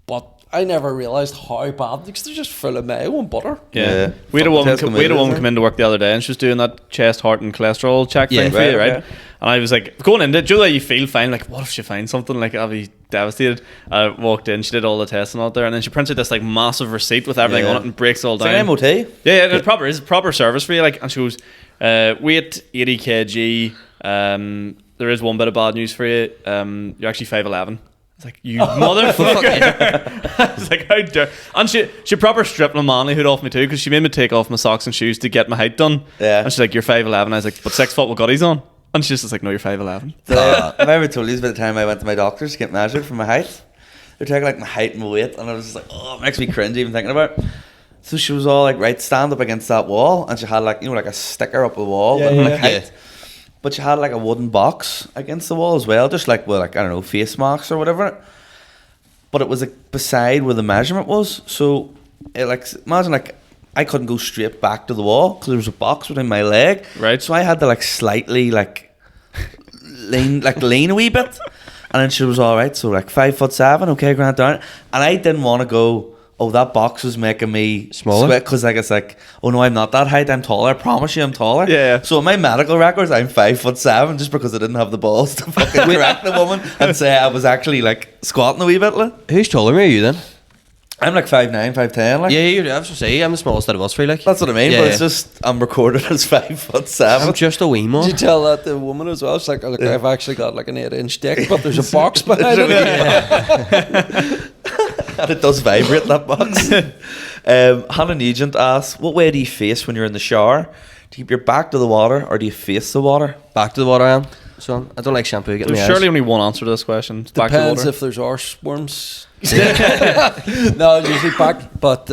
But I never realised how bad because they're just full of mayo and butter. Yeah. Yeah. We had a Fucking woman Tesco come, meal we had a deal, woman isn't come into work the other day and she was doing that chest, heart and cholesterol check Yeah. thing for you, Right, right? okay. And I was like, going into it, Julia, you feel fine. Like, what if she finds something? Like, I'll be devastated. I walked in, she did all the tests and all there, and then she prints out this like massive receipt with everything Yeah. on it and breaks it all It's down. like MOT. Yeah, it's proper. It's proper service for you. Like, and she goes, weight 80 kg. There is one bit of bad news for you. You're actually 5'11", was like, you motherfucker. I was like, how dare. And she proper stripped my manlyhood off me too, because she made me take off my socks and shoes to get my height done. Yeah. And she's like, you're 5'11". I was like, but 6 foot with gutties on. And she's just like, no, you're 5'11". Have I ever told you by the time I went to my doctors to get measured for my height? They're taking like my height and my weight, and I was just like, oh, it makes me cringe even thinking about it. So she was all like, right, stand up against that wall, and she had like, you know, like a sticker up the wall with like height. But she had like a wooden box against the wall as well, just like with like, I don't know, face masks or whatever. But it was like beside where the measurement was. So it like, imagine like I couldn't go straight back to the wall because there was a box between my leg. Right. So I had to like slightly like lean a wee bit. And then she was all right. So like 5'7", okay, grand down. And I didn't want to go, oh, that box was making me smaller, because like it's like, oh no, I'm not that height, I'm taller, I promise you I'm taller. Yeah. So in my medical records I'm 5'7", just because I didn't have the balls to fucking correct the woman and say I was actually like squatting a wee bit. Like. Who's taller than you then? I'm like 5'9", 5'10", like. Yeah, you're, I was to say, I'm the smallest out of us three, like. That's what I mean, Yeah, but yeah. it's just I'm recorded as 5'7". I'm just a wee more. Did you tell that the woman as well? She's like, look, I've actually got like an 8-inch dick, but there's a box behind it. And it does vibrate, that box. Hannah Nugent asks, what way do you face when you're in the shower? Do you keep your back to the water or do you face the water? Back to the water, I am. So I don't like shampoo getting There's me surely only one answer to this question. It's back to the Depends water. if there's arseworms. No, usually back, but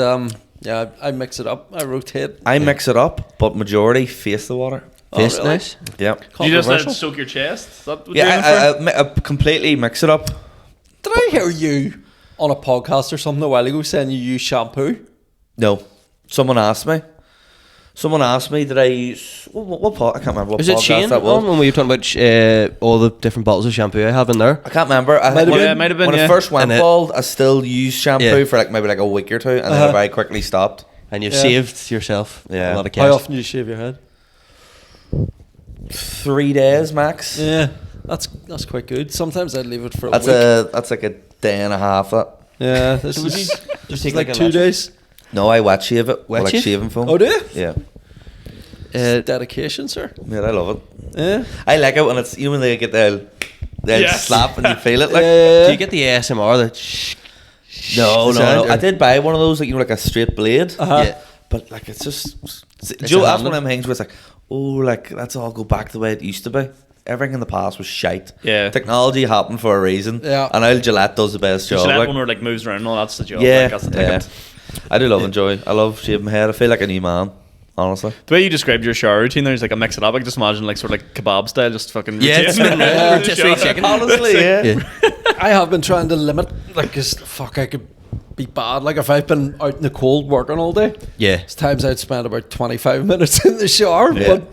yeah, I mix it up. I rotate. I mix it up, but majority face the water. Face really? nice. Yeah. Do you just let it Controversial. soak your chest? Is that what you're Yeah, aiming for? I completely mix it up. Did I hear you on a podcast or something a while ago saying you use shampoo? No. Someone asked me, did I use... What I can't remember what Is it podcast Shane that was. when we were talking about all the different bottles of shampoo I have in there? I can't remember. I Might have when, been. Yeah, might have been, when yeah. I first went And bald, I still used shampoo Yeah. for like maybe like a week or two, and then I very quickly stopped. And you've Yeah. saved yourself Yeah. a lot of How cash. often do you shave your head? 3 days max. Yeah, that's quite good. Sometimes I'd leave it for a That's week. that's like a day and a half. That. Yeah, this Would is you this just is take like like a 2 electric- days. No, I wet shave it. Wet Like shave? shaving foam. Oh, do you? Yeah. Dedication, sir. Yeah, I love it. Yeah. I like it when it's, you know, when they get the Yes. slap and you feel it. Like, Do you get the ASMR that no, sound, or- I did buy one of those, like, you know, like a straight blade. Uh-huh. Yeah. But like, it's just, It's Joe, a that's handle. one of them things where it's like, oh, like, let's all go back to the way it used to be. Everything in the past was shite. Yeah. Technology happened for a reason. Yeah. And now Gillette does the best The job. Gillette like. one where like moves around and all that's the job. Yeah, Like, that's the yeah. ticket. I do love enjoy. I love shaving my head. I feel like a new man, honestly. The way you described your shower routine there is like a mix it up. I can just imagine like sort of like kebab style, just fucking Yeah, it's routine. been rotisserie chicken. Honestly, yeah. Yeah. I have been trying to limit, like, 'cause fuck, I could be bad. Like, if I've been out in the cold working all day, Yeah. there's times I'd spend about 25 minutes in the shower. Yeah. But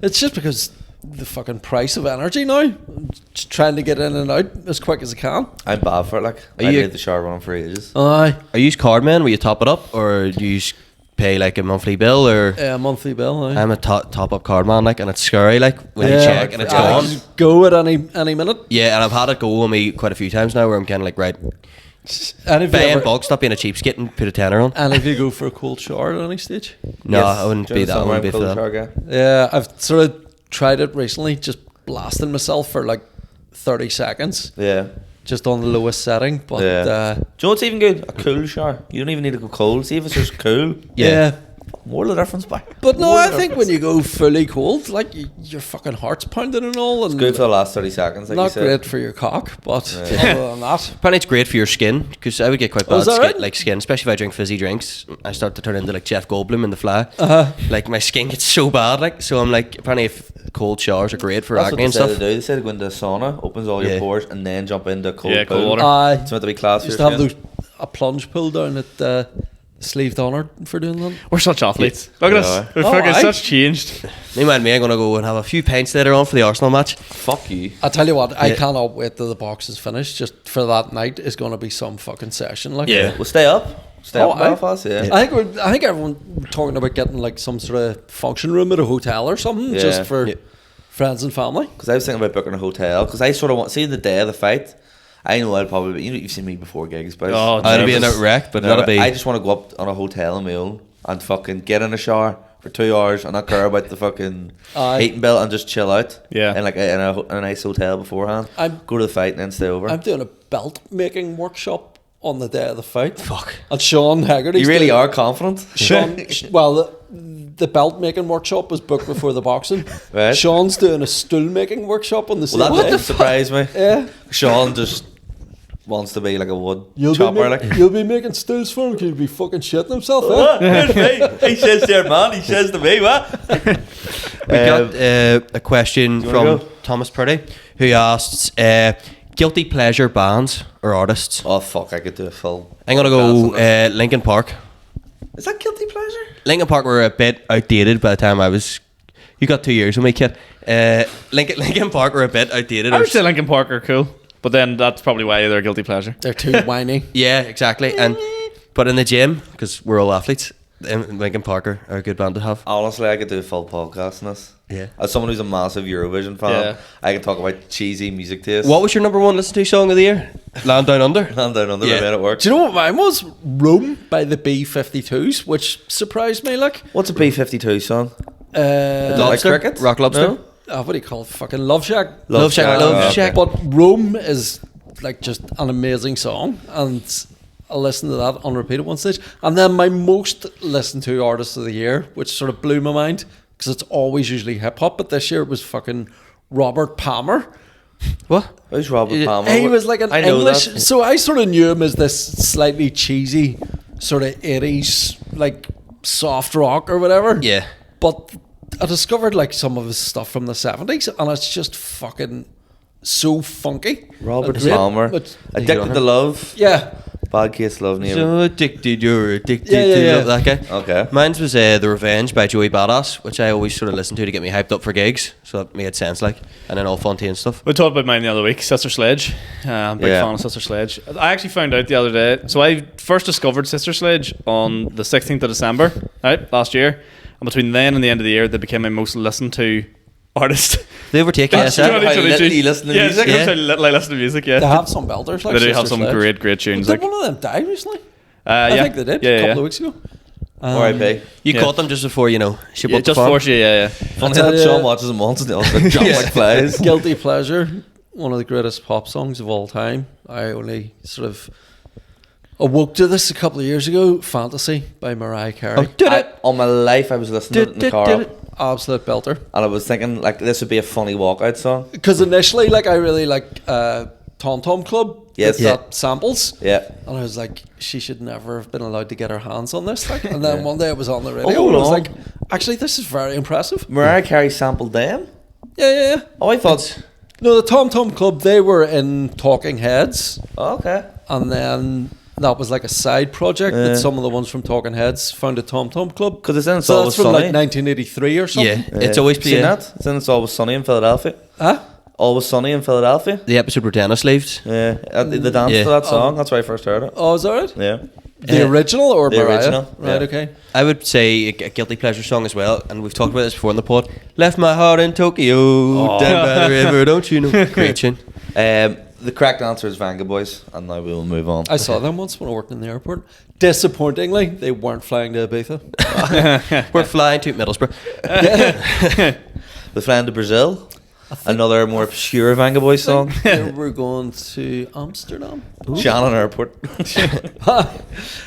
it's just because the fucking price of energy now. I'm just trying to get in and out as quick as I can. I'm bad for it. Like, Are I you- did the shower running for ages. Aye. Are you card man where you top it up, or do you pay like a monthly bill, or? Monthly bill. Aye. I'm a top up card man, like, and it's scary, like when you check and it's I gone. can go at any minute. Yeah, and I've had it go on me quite a few times now, where I'm kind of like, right, And if buy in you bulk, stop being a cheapskate and put a tenner on. and if you go for a cold shower at any stage. No, Yes, I wouldn't during be the that. I summer, wouldn't be I'm for cold that. shower guy. Yeah, I've sort of tried it recently, just blasting myself for like 30 seconds, Yeah. just on the lowest setting. But Yeah. Do you know what's even good? A cool shower. You don't even need to go cold. See if it's just cool. yeah. More the difference, by. But no, More I the think difference. when you go fully cold, like your fucking heart's pounding and all, and Good for the last 30 seconds, like you not said. great for your cock. But other than that, Apparently it's great for your skin, because I would get quite Oh, bad is that skin, right? like skin, especially if I drink fizzy drinks. I start to turn into like Jeff Goldblum in The Fly. Uh-huh. Like my skin gets so bad, like, so I'm like, apparently if cold showers are great for That's what acne they and said stuff. to do. They said to go into a sauna, opens all your Yeah. pores, and then jump into cold Yeah, cold pool. water. I It's meant to be class. used for to your have skin. a plunge pool down at Sleeved Honour for doing that. We're such athletes. Look at Yeah. us. We've Oh, fucking aye. such changed. Meanwhile, me, I'm gonna go and have a few pints later on for the Arsenal match. Fuck you. I tell you what, I Yeah. cannot wait till the box is finished. Just for that night is going to be some fucking session. Like, Yeah. We'll stay up. Stay Oh, up in aye. Belfast, yeah. I think everyone talking about getting like some sort of function room at a hotel or something, Yeah. just for Yeah. friends and family. Because I was thinking about booking a hotel. Because I sort of want, see the day of the fight, I know I'll probably be, you know, you've seen me before gigs, but Oh, I'd be in a nervous. wreck, but No, that'll be. I just want to go up on a hotel on my own and fucking get in a shower for 2 hours and not care about the fucking Aye. heating bill and just chill out. Yeah. In like in a nice hotel beforehand. I'm- Go to the fight and then stay over. I'm doing a belt making workshop on the day of the fight. Fuck. And Sean Haggerty. You really are confident. Sean, well, the belt making workshop was booked before the boxing. Right. Sean's doing a stool making workshop on the same Well, that day. didn't surprise me. Yeah. Sean just wants to be like a wood You'll chopper. you'll be making stools for him. He'll be fucking shitting himself. Eh? There's me. He says there, man. He says to me, what? We got a question you wanna from go? Thomas Purdy, who asks, guilty pleasure bands or artists. Oh, fuck, I could do a full. I'm gonna go Linkin Park. Is that guilty pleasure? Linkin Park were a bit outdated by the time I was. You got 2 years with me, kid. Linkin Park were a bit outdated. I would say Linkin Park are cool, but then that's probably why they're a guilty pleasure. They're too whiny. Yeah, exactly. But in the gym, because we're all athletes, Linkin Park are a good band to have. Honestly, I could do a full podcast on this. Yeah. As someone who's a massive Eurovision fan, Yeah. I could talk about cheesy music taste. What was your number one listen to song of the year? Land Down Under. Land Down Under, Yeah. I made it work. Do you know what mine was? Rome by the B-52s, which surprised me. Like, What's a B-52 song? uh, Like cricket? Rock Lobster. No? what do you call it? Fucking Love Shack. Love Shack. Love okay. Shack. But Rome is like just an amazing song, and I listened to that on repeat at one stage. And then my most listened to artist of the year, which sort of blew my mind, because it's always usually hip hop, but this year it was fucking Robert Palmer. What? Who's Robert Palmer? He was like an I know English, that. so I sort of knew him as this slightly cheesy sort of 80s like soft rock or whatever. Yeah. But I discovered like some of his stuff from the 70s, and it's just fucking so funky. Robert And great. Palmer. But- Addicted to Love. Yeah. Bad Case Love Name. So addicted, you're addicted Yeah, yeah, to yeah. that guy. Okay. Mine's was The Revenge by Joey Badass, which I always sort of listen to get me hyped up for gigs, so that made sense, like, and then all Fontaine stuff. We talked about mine the other week, Sister Sledge. I'm a big Yeah. fan of Sister Sledge. I actually found out the other day. So I first discovered Sister Sledge on the 16th of December, right, last year. And between then and the end of the year, they became my most listened to artist. They overtake That's KSL. how little you listen to music? Yeah, Yeah. how little I listen to music, yeah. They have some belters. Like They do Sister have some Sledge. great tunes. Did Like, one of them die recently? yeah. I think they did Yeah, a couple yeah. of weeks ago. R.I.P. You Yeah. caught them just before, she Yeah, bought the just farm. for you, yeah. Funny tell that you- Sean watches them once and they also jump like flies. Guilty Pleasure, one of the greatest pop songs of all time. I only sort of awoke to this a couple of years ago. Fantasy by Mariah Carey. On my life, I was listening to it in the car. Absolute belter. And I was thinking, like, this would be a funny walkout song. Because initially, like, I really like Tom Tom Club. Yes. With that samples. Yeah. And I was like, she should never have been allowed to get her hands on this. Like, and then one day it was on the radio. hold and I was on. like, actually, this is very impressive. Mariah Carey sampled them? Yeah. Oh, I thought... No, the Tom Tom Club, they were in Talking Heads. Oh, okay. And then that was like a side project Yeah. that some of the ones from Talking Heads founded Tom Tom Club. Because it's in It's So Always that's from Sunny. like 1983 or something. Yeah, it's always Seen playing. that? It's in It's Always Sunny in Philadelphia. Huh? Always Sunny in Philadelphia. The episode where Dennis leaves. Yeah. The dance Yeah. to that song. That's where I first heard it. Oh, is that right? Yeah. The original or the Mariah? original, Right, yeah. okay. I would say a guilty pleasure song as well, and we've talked about this before in the pod. Left my heart in Tokyo, down by the river, don't you know? Great tune. The correct answer is Vanga Boys, and now we will move on. I saw them once when I worked in the airport. Disappointingly, they weren't flying to Ibiza. We're flying to Middlesbrough. The Flying to Brazil. Another more obscure Vanga Boys song. They were going to Amsterdam. Shannon Airport.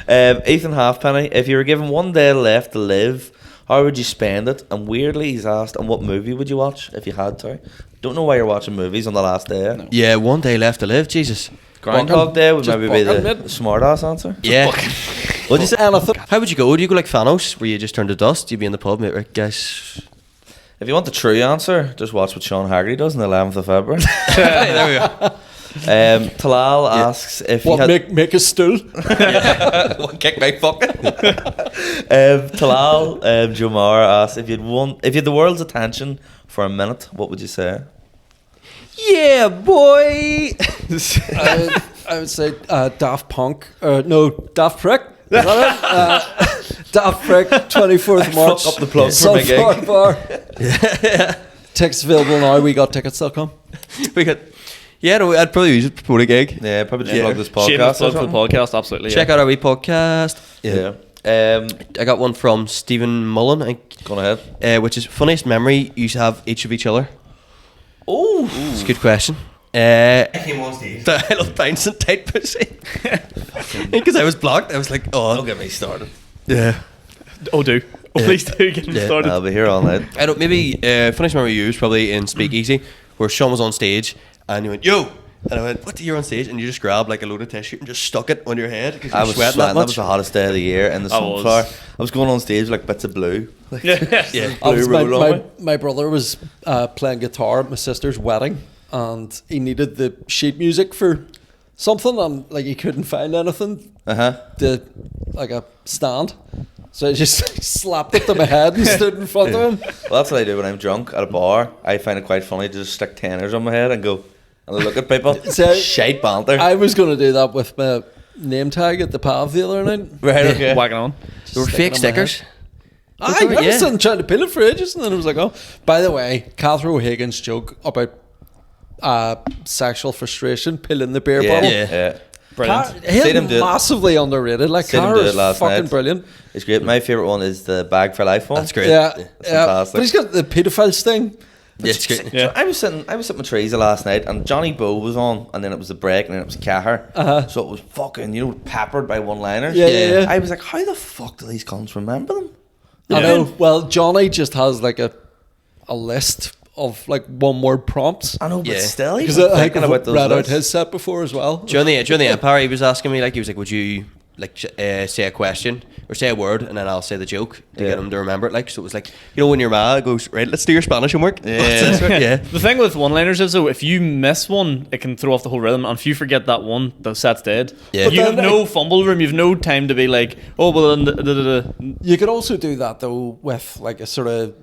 Ethan Halfpenny, if you were given one day left to live, how would you spend it? And weirdly, he's asked, and what movie would you watch if you had to? Don't know why you're watching movies on the last day. No. Yeah, one day left to live, Jesus. Groundhog Day would Just maybe be bucking the it. smart ass answer. Yeah. What'd you say? Anything. How would you go? Would you go like Thanos, where you just turn to dust? You'd be in the pub, mate, right, guys? If you want the true answer, just watch what Sean Haggerty does on the 11th of February. There we go. Talal asks if you What, had... make a stool? Kick my fucking. Talal Jomar asks if you had the world's attention for a minute, what would you say? Yeah, boy. I would say Daft Punk. No, Daft Prick. Is that it? Daft Prick, 24th of March. Fuck up the plug for my gig. Sunflower Bar. Tickets available now. We got tickets.com. We got. Yeah, no, I'd probably use it for a gig. Yeah, probably just Yeah. plug this Shameless podcast. plug for the podcast, absolutely. Check out our wee podcast. Yeah. I got one from Stephen Mullen, I think, Go on ahead. which is funniest memory you have each of each other. Oh, It's a good question. I came on stage. I love bouncing tight pussy. Because I was blocked. I was like, oh. Don't get me started. Yeah. Oh, please do get me started. I'll be here all night. I don't. Maybe funniest memory you was probably in Speakeasy, where Sean was on stage and you went, yo. And I went, what do you on stage? And you just grabbed like a load of tissue and just stuck it on your head because you I were was sweating sweating. that That was much. the hottest day of the year in the sunflower. I was going on stage with like bits of blue. Yeah. Yeah. My brother was playing guitar at my sister's wedding, and he needed the sheet music for something, and like he couldn't find anything to like a stand. So I just slapped it to my head and stood in front of him. Well, that's what I do when I'm drunk at a bar. I find it quite funny to just stick tenors on my head and go and look at people. So Shite banter. I was going to do that with my name tag at the pub the other night. Right, okay. Whacking on. There were fake Sticking on my stickers. I was sitting trying to pin it for ages, and then I was like, oh. By the way, Catherine O'Hagan's joke about sexual frustration, pilling the beer bottle. Yeah. Brilliant. He's Seen him do it. massively underrated. Like, Seen him Cara do it is last fucking night. brilliant. It's great. My favourite one is the bag for life one. That's great. Yeah, It's fantastic. But he's got the paedophile sting. Yeah, it's great. Yeah. I was sitting with Teresa last night, and Johnny Bow was on, and then it was the break, and then it was Cahir. So it was fucking, peppered by one-liners. Yeah. I was like, how the fuck do these cunts remember them? I know. Well, Johnny just has like a list of like one-word prompts. I know, but Yeah. still, Because even I think thinking I've about those read out lists. his set before as well. During the Empire, he was asking me, like, he was like, would you like say a question or say a word, and then I'll say the joke to get him to remember it. Like, so it was like, when your ma goes, right, let's do your Spanish homework. Yeah. The thing with one-liners is, though, if you miss one, it can throw off the whole rhythm. And if you forget that one, the set's dead. Yeah. You have no fumble room. You have no time to be like, oh, well, then You could also do that though with like a sort of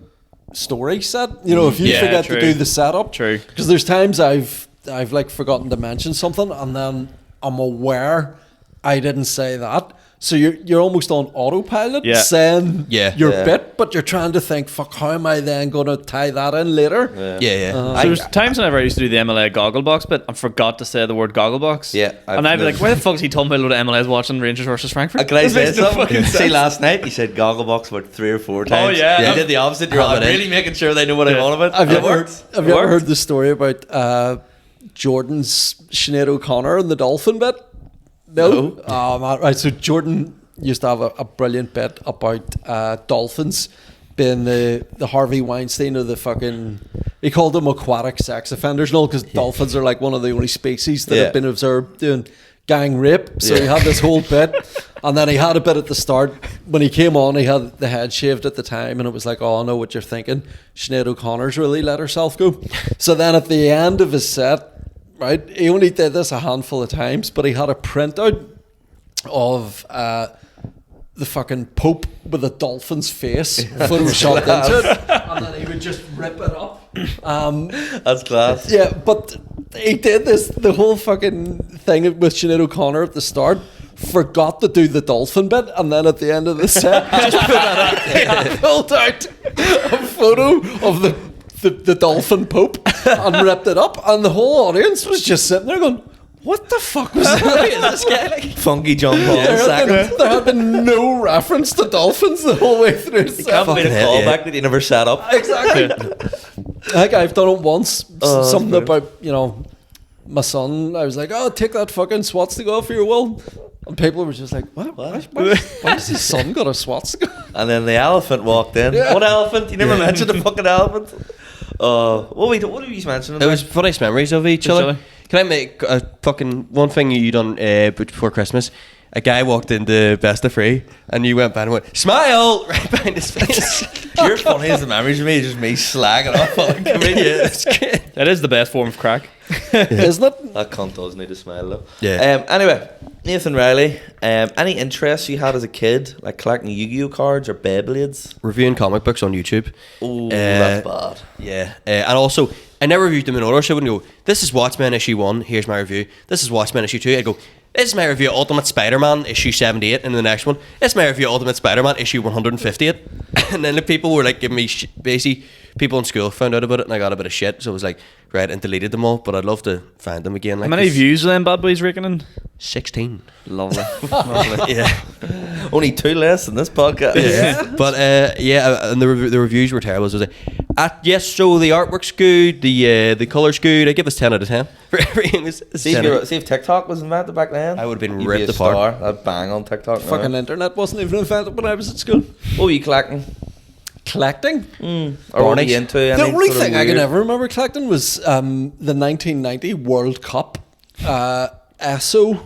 story set. If you Yeah, forget true. to do the setup. True. Because there's times I've like forgotten to mention something, and then I'm aware I didn't say that. So you're almost on autopilot saying your bit, but you're trying to think, fuck, how am I then going to tie that in later? Yeah. So there's times whenever I used to do the MLA Gogglebox bit and forgot to say the word Gogglebox. Yeah, and I'd be like, why the fuck is he talking about a load of MLAs watching Rangers versus Frankfurt? Can I This say makes no something? fucking See, sense. last night he said Gogglebox about 3 or 4 times. yeah. You did the opposite. You're Rub it in. really making sure they know what I'm on about. Have you It ever works. heard the story about Jordan's Sinead O'Connor and the dolphin bit? No. Oh, man. Right. So Jordan used to have a brilliant bit about dolphins being the Harvey Weinstein of the fucking. He called them aquatic sex offenders, no, because dolphins are like one of the only species that have been observed doing gang rape. So he had this whole bit, and then he had a bit at the start. When he came on, he had the head shaved at the time, and it was like, oh, I know what you're thinking. Sinead O'Connor's really let herself go. So then at the end of his set, right, he only did this a handful of times, but he had a printout of the fucking Pope with a dolphin's face photoshopped into it, and then he would just rip it up. That's class. Yeah, but he did the whole fucking thing with Sinead O'Connor at the start, forgot to do the dolphin bit, and then at the end of the set, just put that pulled out a photo of the dolphin Pope and ripped it up, and the whole audience was just sitting there going, what the fuck was that? This guy, like, Funky John Paul There had been no reference to dolphins the whole way through. You can't make a callback that you never set up. Exactly. I think I've done it once. Something about, my son. I was like, oh, take that fucking swastika off your wall. And people were just like, what? Why has his son got a swastika? And then the elephant walked in. Yeah. What elephant? You never mentioned the fucking elephant. What have you mentioned? it was funniest memories of each other. Can I make a fucking one thing you done before Christmas? A guy walked into Best of Free, and you went back and went, smile, right behind his face. Your funniest memories of me is just me slagging off on a comedian. That is the best form of crack. Isn't it? That cunt does need a smile though. Yeah. Anyway, Nathan Riley, any interests you had as a kid, like collecting Yu-Gi-Oh cards or Beyblades? Reviewing comic books on YouTube. Oh, that's bad. Yeah. And also, I never reviewed them in order, so I wouldn't go, this is Watchmen issue 1, here's my review. This is Watchmen issue 2. I'd go, this is my review of Ultimate Spider-Man issue 78, and the next one, this is my review of Ultimate Spider-Man issue 158. And then the people were like giving me basically, people in school found out about it, and I got a bit of shit, so I was like, right, and deleted them all, but I'd love to find them again. Like, How many views are them bad boys raking in? 16. Lovely. Yeah. Only 2 less than this podcast. Yeah. But and the reviews were terrible. So it was like, Yes, so the artwork's good, the colour's good. I give us 10 out of 10. For everything was See if TikTok was invented back then, I would have been you'd ripped be a apart. star. I'd bang on TikTok. Fucking internet wasn't even invented when I was at school. What were you collecting? Collecting? Or what were you into? The Any only sort of thing I can weird- ever remember collecting was the 1990 World Cup. ESO.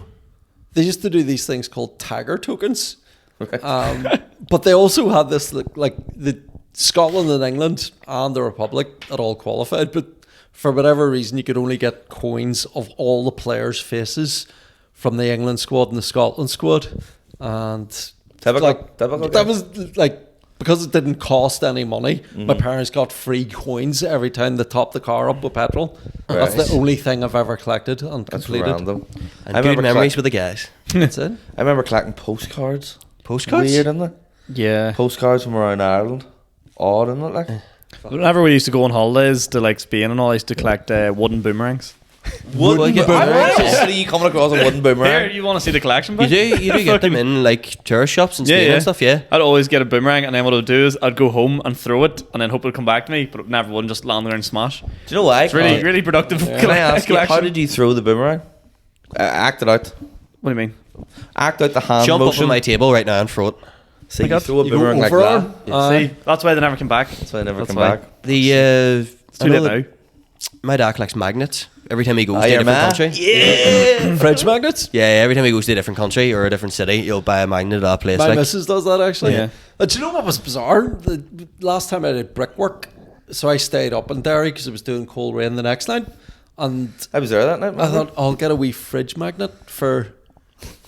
They used to do these things called Tiger tokens. But they also had this, like the Scotland and England and the Republic had all qualified, but for whatever reason you could only get coins of all the players' faces from the England squad and the Scotland squad. And Typical that game. was like, because it didn't cost any money, my parents got free coins every time they topped the car up with petrol. That's Right. the only thing I've ever collected and That's completed. random. And good memories with the guys. That's it. I remember collecting postcards. Postcards? Weird, isn't it? Yeah. Postcards from around Ireland. Odd, isn't it? Like Whenever we used to go on holidays to like Spain and all, I used to collect wooden boomerangs. wooden get boomerangs. boomerangs? How are you coming across a wooden Here, boomerang? you want to see the collection? You Bud? do get them in like tourist shops and Spain and stuff, yeah. I'd always get a boomerang, and then what I'd do is I'd go home and throw it, and then hope it'd come back to me, but it never would, and just land there and smash. Do you know why? It's really, really productive. Can I ask you, collection. how did you throw the boomerang? Act it out. What do you mean? Act out the hand Jump up motion. on my table right now and throw it. See, you God. throw a You go boomerang like over that. See, that's why they never came back. That's why I never That's come why. back. The It's too I know late that now. my dad collects magnets. Every time he goes Oh, to a your different man? country. Yeah. Fridge magnets? Yeah, every time he goes to a different country or a different city, he'll buy a magnet at that place. My Like, missus does that actually. Yeah. Do you know what was bizarre? The last time I did brickwork, so I stayed up in Derry because it was doing cold rain the next night, and I was there that night. I thought I'll get a wee fridge magnet for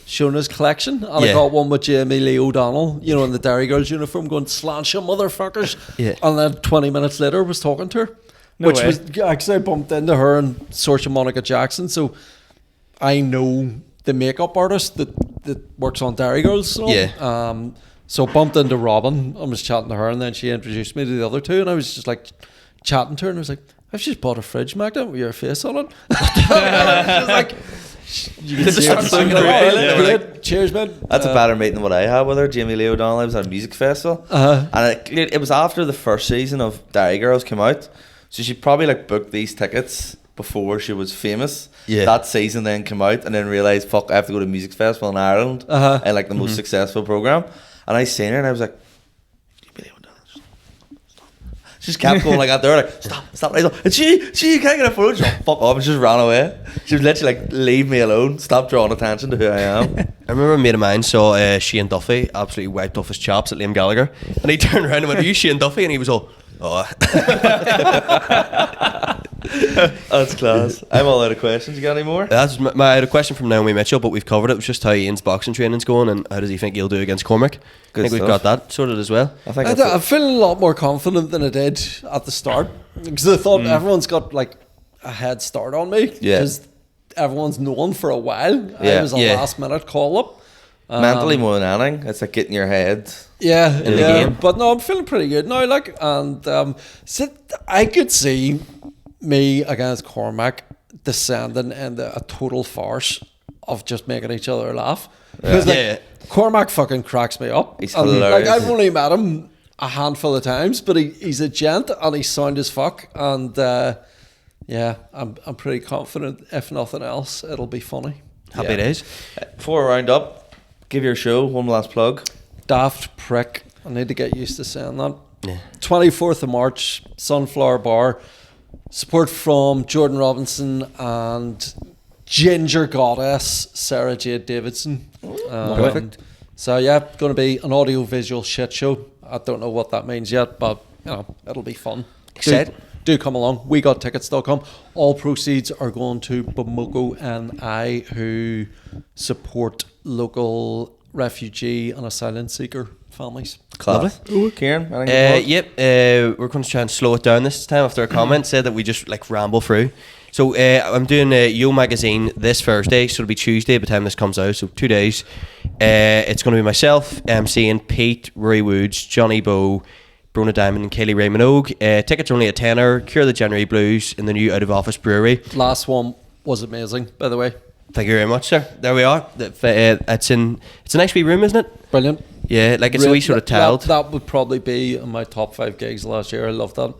Shona's collection, and I Yeah. got one with Jamie Lee O'Donnell, you know, in the Derry Girls uniform, going "Slant you motherfuckers," Yeah. and then 20 minutes later was talking to her, No which way. was actually I bumped into her and Saoirse Monica Jackson, so I know the makeup artist that works on Derry Girls. And all. Yeah. So bumped into Robin and was chatting to her, and then she introduced me to the other two, and I was just like chatting to her, and I was like, "I've just bought a fridge magnet with your face on it." She was like, "You can see start her singing singing away, away. yeah, Brilliant. Cheers, man." That's a better meeting than what I had with her, Jamie Lee O'Donnell. I was at a music festival, and it was after the first season of Derry Girls came out, so she probably like booked these tickets before she was famous. Yeah. That season then came out, and then realised, fuck, I have to go to a music festival in Ireland, and like the most successful program. And I seen her, and I was like, Jamie Lee O'Donnell, stop. She just kept going like that. They were like, stop. And she can't get a photo. She went, fuck off, and she just ran away. She was literally like, leave me alone. Stop drawing attention to who I am. I remember a mate of mine saw Shane Duffy absolutely wiped off his chops at Liam Gallagher, and he turned around and went, "Are you Shane Duffy?" And he was all, "Oh." That's class. I'm all out of questions. You got any more? I had a question from Naomi Mitchell, but we've covered it. It was just how Ian's boxing training's going, and how does he think he'll do against Cormac? Good I think we've stuff. got that sorted as well. I think I'm feeling a lot more confident than I did at the start, because I thought everyone's got like a head start on me, Yeah. because everyone's known for a while. I Yeah. was a Yeah. last minute call up. mentally more than anything. It's like getting your head. Yeah, in the yeah, game. but no, I'm feeling pretty good now. Like, and so I could see me against Cormac descending into a total farce of just making each other laugh. Because like, Yeah. Cormac fucking cracks me up. He's And, hilarious. Like, I've only met him a handful of times, but he's a gent and he's sound as fuck. And yeah, I'm pretty confident. If nothing else, it'll be funny. Happy Yeah. days. Before we round up, give your show one last plug. Daft prick. I need to get used to saying that. Yeah. 24th of March, Sunflower Bar. Support from Jordan Robinson and Ginger Goddess Sarah Jade Davidson. Perfect. So yeah, going to be an audio visual shit show. I don't know what that means yet, but you know, it'll be fun. Excited. Do come along. WeGotTickets.com. All proceeds are going to Bamoko and I, who support local refugee and asylum seeker families. Class. Ciaran, anything to plug? Yep, we're going to try and slow it down this time after a comment said that we just like ramble through. So I'm doing Yo Magazine this Thursday, so it'll be Tuesday by the time this comes out, so 2 days. It's going to be myself, MCing, Pete, Rory Woods, Johnny Bowe, Brona Diamond and Kaylee Ray Minogue. Tickets are only a tenner. Cure the January Blues in the new Out of Office Brewery. Last one was amazing, by the way. Thank you very much, sir. There we are. It's a nice wee room, isn't it? Brilliant. Yeah, like it's a wee sort of tiled. That would probably be in my top 5 gigs last year. I love that.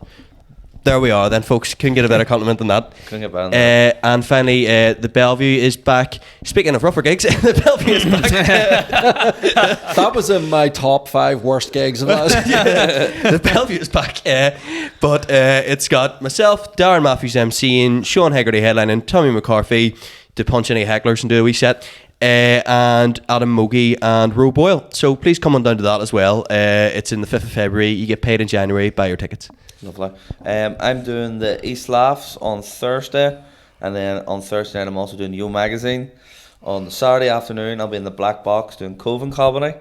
There we are then, folks. Couldn't get a better compliment than that. Couldn't get better than that. And finally, the Bellevue is back. Speaking of rougher gigs, the Bellevue is back. That was in my top 5 worst gigs of last year. The Bellevue is back. But it's got myself, Darren Matthews MCing, Sean Hegarty headlining, Tommy McCarthy to punch any hecklers and do a wee set. And Adam Mogi and Ro Boyle. So please come on down to that as well. It's in the 5th of February. You get paid in January. Buy your tickets. Lovely. I'm doing the East Laughs on Thursday, and then on Thursday night I'm also doing Yo Magazine. On the Saturday afternoon I'll be in the Black Box doing Coven Comedy,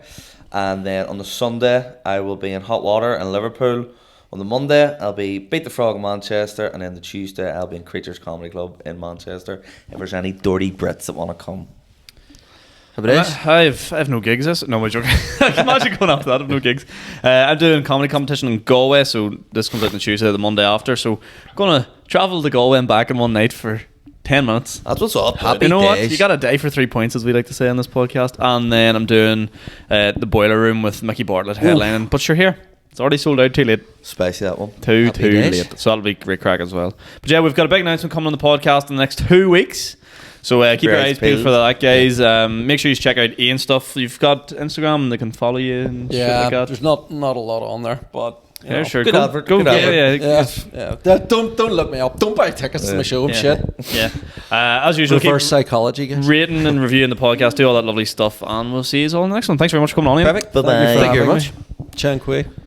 and then on the Sunday I will be in Hot Water in Liverpool. On the Monday I'll be Beat the Frog in Manchester, and then the Tuesday I'll be in Creatures Comedy Club in Manchester. If there's any dirty Brits that want to come. I have no gigs. No, I'm joking. I can imagine going after that. I have no gigs. I'm doing comedy competition in Galway, so this comes out on Tuesday, the Monday after. So I'm gonna travel to Galway and back in one night for 10 minutes. That's what's up. Happy You know days. what? You got to die for 3 points, as we like to say on this podcast. And then I'm doing the Boiler Room with Mickey Bartlett headlining. But you're here. It's already sold out. Too late. Spicy, that one. Too Happy days. late. So that'll be great crack as well. But yeah, we've got a big announcement coming on the podcast in the next 2 weeks. So keep your eyes peeled for that, guys. Make sure you check out Ian's stuff. You've got Instagram; they can follow you and shit like that. There's not a lot on there, but you know. Sure. Good Go, advert, go, good yeah, advert. yeah. Don't look me up. Don't buy tickets to my show. Shit. Yeah. As usual, keep Reverse psychology, guys. rating and reviewing the podcast. Do all that lovely stuff, and we'll see you all in the next one. Thanks very much for coming on, Ian. Perfect. Bye-bye. Thank you very having much. me. Chan Kui.